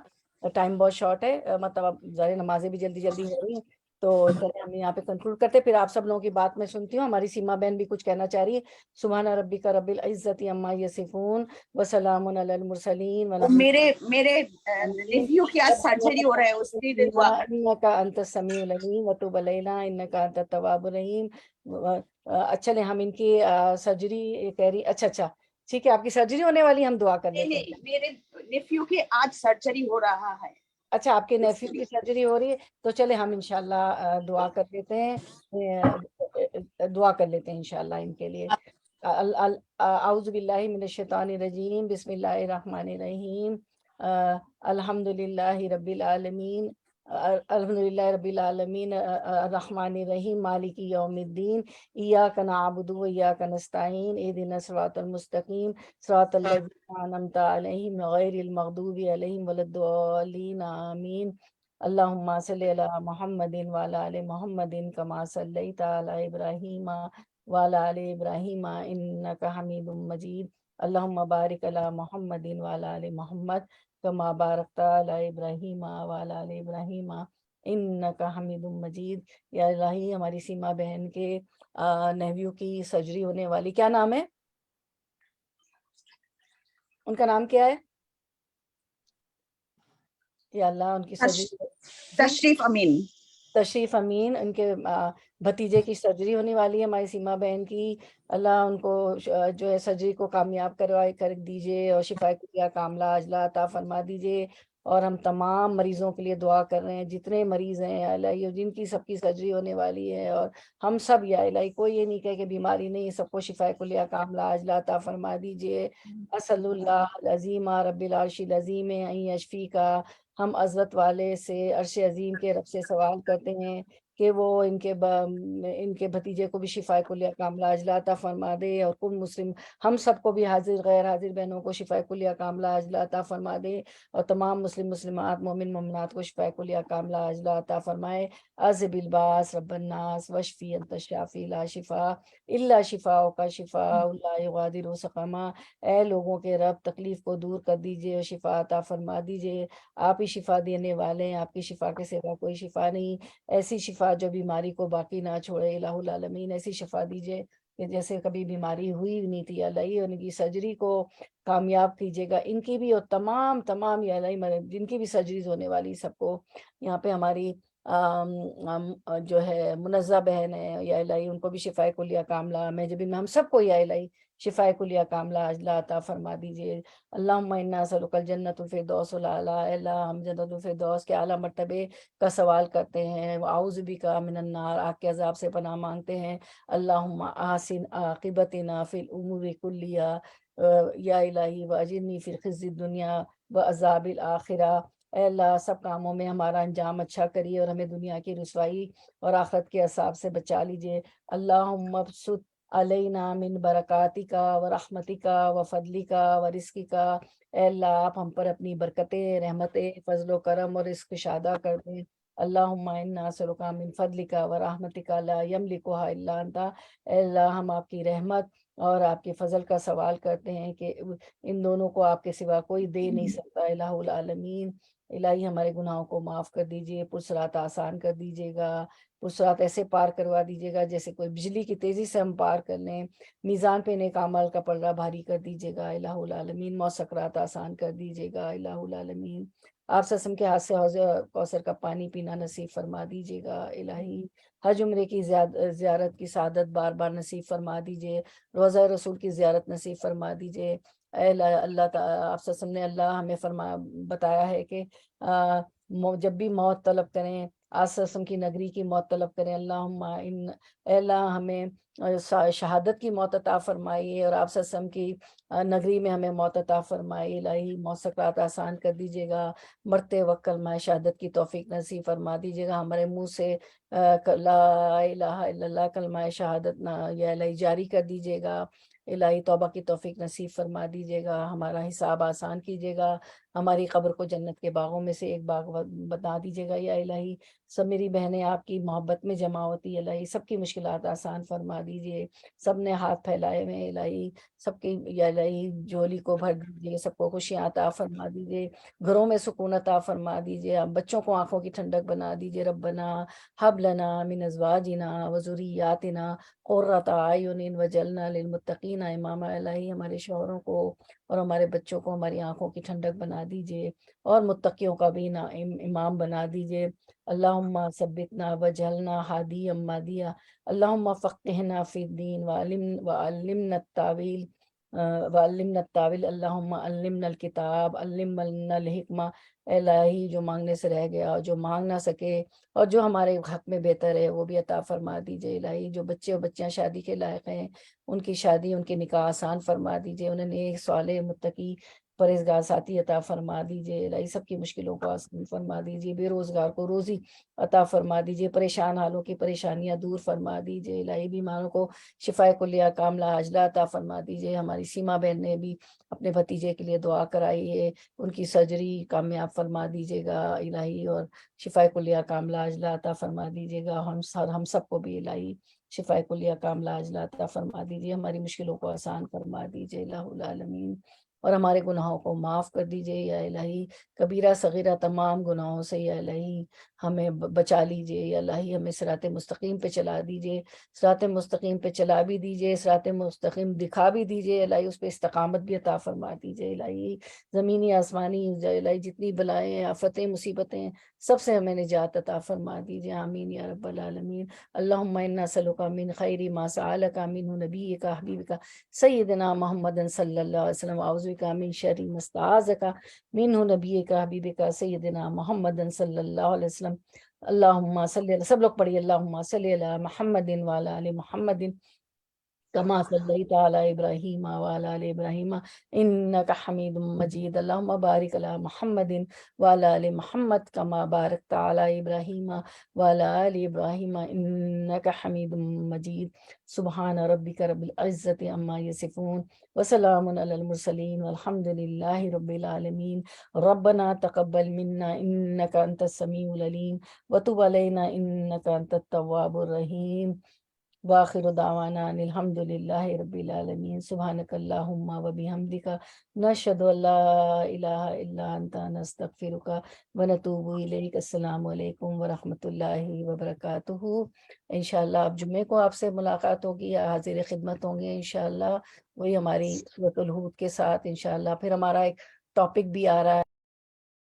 S1: ٹائم بہت شارٹ ہے, مطلب اب ظاہر نمازیں بھی جلدی جلدی ہو رہی ہیں, تو چلے ہم یہاں پہ کنکلوڈ کرتے. پھر آپ سب لوگوں کی بات میں سنتی ہوں. ہماری سیما بہن بھی کچھ کہنا چاہ رہی ہے. سبحان ربک رب العزت عما یصفون وسلام علی المرسلین.
S3: میرے ریویو کی آج سرجری ہو رہا ہے, اس لیے دعا کر.
S1: انک انت السمیع العلیم وتب علینا انک انت التواب الرحیم. اچھا نہیں, ہم ان کی سرجری کہہ رہی, اچھا ٹھیک ہے, آپ کی سرجری ہونے والی, ہم دعا کر لیتے ہیں.
S3: میرے نیفیو کے آج سرجری ہو رہا ہے.
S1: اچھا, آپ کے نیفیو کی سرجری ہو رہی ہے, تو چلے ہم انشاءاللہ دعا کر لیتے ہیں, دعا کر لیتے ہیں انشاءاللہ ان کے لیے. اعوذ باللہ من الشیطان الرجیم, بسم اللہ الرحمن الرحیم. الحمدللہ رب العالمین, الحمدللہ رب العالمین الرحمن الرحیم مالک یوم الدین, ایاک نعبد و ایاک نستعین, اہدنا الصراط المستقیم صراط الذین انعمت علیہم غیر المغضوب علیہم ولا الضالین آمین. اللہم صلی علی محمد وعلی آل محمد کما صلیت علی ابراہیم وعلی آل ابراہیم انک حمید مجید. اللہم بارک علی محمد وعلی آل محمد کما بارکت علی ابراہیم وعلی آل ابراہیم انک حمید مجید. یا الہی, ہماری سیما بہن کے نیویو کی سرجری ہونے والی, کیا نام ہے ان کا, نام کیا ہے یا اللہ, ان کی سرجری,
S3: تشریف امین.
S1: تشریف امین, ان کے بھتیجے کی سرجری ہونے والی ہے ہماری سیما بہن کی. اللہ ان کو جو ہے سرجری کو کامیاب کر دیجئے, اور شفا کلیہ کاملہ عاجلہ عطا فرما دیجئے. اور ہم تمام مریضوں کے لیے دعا کر رہے ہیں, جتنے مریض ہیں یا الہی, اور جن کی سب کی سرجری ہونے والی ہے, اور ہم سب یا الہی, کوئی یہ نہیں کہے کہ بیماری نہیں, سب کو شفا کلیہ کاملہ عاجلہ عطا فرما دیجئے. اسأل اللہ العظیم رب العرش العظیم ان یشفیکا. ہم عزت والے سے, عرش عظیم کے رب سے سوال کرتے ہیں کہ وہ ان کے بھتیجے کو بھی شفا کلیہ کاملہ عاجلہ عطا فرما دے, اور کل مسلم ہم سب کو بھی, حاضر غیر حاضر بہنوں کو شفا کلیہ کاملہ عاجلہ عطا فرما دے, اور تمام مسلم مسلمات مومن مومنات کو شفا کلیہ کاملہ عاجلہ عطا فرمائے. اذهب الباس رب الناس واشفی انت الشافی لا شفاء الا شفاءک شفاء لا یغادر سقما. اے لوگوں کے رب, تکلیف کو دور کر دیجئے اور شفا عطا فرما دیجئے. آپ ہی شفا دینے والے ہیں, آپ کی شفا کے سوا کوئی شفا نہیں. ایسی شفا جو بیماری کو باقی نہ چھوڑے, الہ العالمین ایسی شفا دیجئے کہ جیسے کبھی بیماری ہوئی نہیں تھی. اللہ ان کی سرجری کو کامیاب کیجیے گا, ان کی بھی, اور تمام یا اللہ جن کی بھی سرجریز ہونے والی, سب کو. یہاں پہ ہماری جو ہے منزہ بہن ہے، یا الہی ان کو بھی شفائے کلیہ کاملہ، میں جب ہم سب کو یا الہی شفائے کلیہ کاملہ اجلا عطا فرما دیجیے۔ اللہم انا نسألک الجنۃ الفردوس الاعلیٰ، اے اللہ ہم جنت الفردوس کے اعلیٰ مرتبے کا سوال کرتے ہیں، اعوذ بک من النار، آگ کے عذاب سے پناہ مانگتے ہیں۔ اللہم احسن عاقبتنا فی الامور کلیہ، یا الہی واجرنی فی الخزی الدنیا وعذاب الآخرہ، اے اللہ سب کاموں میں ہمارا انجام اچھا کریے اور ہمیں دنیا کی رسوائی اور آخرت کے عذاب سے بچا لیجیے۔ اللہم ابسط علینا من برکاتک ورحمتک وفضلک ورزقک، اے اللہ آپ ہم پر اپنی برکتیں، رحمتیں، فضل و کرم اور رزق شادہ کر دیں۔ اللہم انا نسألک من فضلک ورحمتک لا یملکها الا انت، اے اللہ ہم آپ کی رحمت اور آپ کے فضل کا سوال کرتے ہیں کہ ان دونوں کو آپ کے سوا کوئی دے نہیں سکتا۔ الہ العالمین، الہی ہمارے گناہوں کو معاف کر دیجئے، پرصراط آسان کر دیجئے گا، پرصراط ایسے پار کروا دیجئے گا جیسے کوئی بجلی کی تیزی سے ہم پار کر لیں، میزان پہ نیک اعمال کا پلڑا بھاری کر دیجئے گا الہ العالمین، موثقرات آسان کر دیجئے گا الہ العالمین، آپ سسم کے ہاتھ سے حوض کوثر کا پانی پینا نصیب فرما دیجئے گا الہی، حج عمرے کی زیارت کی سعادت بار بار نصیب فرما دیجئے، روضہ رسول کی زیارت نصیب فرما دیجئے۔ اے اللہ تعالیٰ آپ سسم نے اللہ ہمیں بتایا ہے کہ جب بھی موت طلب کریں، آسم کی نگری کی موت طلب کریں، اللہم اے اللہ ہمیں شہادت کی موت عطا فرمائیے اور آپ سسم کی نگری میں ہمیں موت عطا فرمائیے الہی، موت سکرات آسان کر دیجیے گا، مرتے وقت کلمہ شہادت کی توفیق نصیب فرما دیجیے گا، ہمارے منہ سے لا الہ الا اللہ کلمہ شہادت یا الہی جاری کر دیجیے گا الہی، توبہ کی توفیق نصیب فرما دیجیے گا، ہمارا حساب آسان کیجیے گا، ہماری قبر کو جنت کے باغوں میں سے ایک باغ بتا دیجیے گا یا الہی، سب میری بہنیں آپ کی محبت میں جمع ہوتی ہے الہی، سب کی مشکلات آسان فرما دیجیے، سب نے ہاتھ پھیلائے ہوئے الہی، سب کی یا الہی جھولی کو بھر دیجیے، سب کو خوشیاں عطا فرما دیجیے، گھروں میں سکون عطا فرما دیجیے، بچوں کو آنکھوں کی ٹھنڈک بنا دیجیے، ربنا حب لنا من ازواجنا وذریاتنا قرۃ اعین وجعلنا للمتقین اماما، الہی ہمارے شوہروں کو اور ہمارے بچوں کو ہماری آنکھوں کی ٹھنڈک بنا دیجیے اور متقیوں کا بھی امام بنا دیجیے۔ اللہم ثبتنا وجعلنا ہادیا مہدیا، اللہم فقہنا فی الدین وعلمنا التاویل اللہم علمنا الکتاب علمنا الحکمہ، اے الہی جو مانگنے سے رہ گیا اور جو مانگ نہ سکے اور جو ہمارے حق میں بہتر ہے وہ بھی عطا فرما دیجیے الہی، جو بچے اور بچیاں شادی کے لائق ہیں ان کی شادی ان کے نکاح آسان فرما دیجیے، انہیں نیک صالح متقی پرہیزگار ساتھی عطا فرما دیجیے الہی، سب کی مشکلوں کو آسان فرما دیجیے، بے روزگار کو روزی عطا فرما دیجیے، پریشان حالوں کی پریشانیاں دور فرما دیجیے الہی، بیماروں کو شفائے کلیہ کاملہ عاجلہ عطا فرما دیجیے۔ ہماری سیما بہن نے بھی اپنے بھتیجے کے لیے دعا کرائی ہے، ان کی سرجری کامیاب فرما دیجیے گا الہی اور شفائے کلیہ کاملہ عاجلہ عطا فرما دیجیے گا، ہم سب کو بھی الہی شفائے کلیہ کاملہ عاجلہ عطا فرما دیجیے، ہماری مشکلوں کو آسان فرما دیجیے الہ العالمین، اور ہمارے گناہوں کو معاف کر دیجیے یا الہی، کبیرہ صغیرہ تمام گناہوں سے یا الہی ہمیں بچا لیجیے یا الہی، ہمیں صراط مستقیم پہ چلا دیجیے، صراط مستقیم پہ چلا بھی دیجیے، صراط مستقیم دکھا بھی دیجیے الہی، اس پہ استقامت بھی عطا فرما دیجیے الہی، زمینی آسمانی الہی جتنی بلائیں آفتیں مصیبتیں سب سے ہمیں نجات عطا فرما دیجیے، آمین یا رب العالمین۔ اللہم انا نسألک من خیر ما سألک منہ نبیک حبیبک سیدنا محمد صلی اللہ علیہ وسلم، واعوذ بک من شر ما استعاذک منہ نبیک حبیبک سیدنا محمد صلی اللہ علیہ وسلم۔ اللہم صلی اللہ، سب لوگ پڑھیے، اللہم صلی علی محمد وعلی آل محمد کما صلیت علی ابراہیم وعلی آل ابراہیم انک حمید مجید، اللہم بارک علی محمد وعلی آل محمد کما بارکت علی ابراہیم وعلی آل ابراہیم انک حمید مجید، سبحان ربک رب العزت عما یصفون وسلام علی المرسلین والحمد للہ رب العالمین، ربنا تقبل منا انک انت السمیع العلیم وتب علینا انک انت التواب الرحیم، وآخر دعوانا ان الحمد للہ رب العالمین، سبحانک اللہم وبحمدک نشہد ان لا الہ الا انت نستغفرک ونتوب الیک۔ السلام علیکم ورحمۃ اللہ وبرکاتہ۔ انشاءاللہ اب جمعے کو آپ سے ملاقات ہوگی، حاضر خدمت ہوں گے انشاءاللہ، وہی ہماری سورۃ الہود کے ساتھ انشاءاللہ، پھر ہمارا ایک ٹاپک بھی آ رہا ہے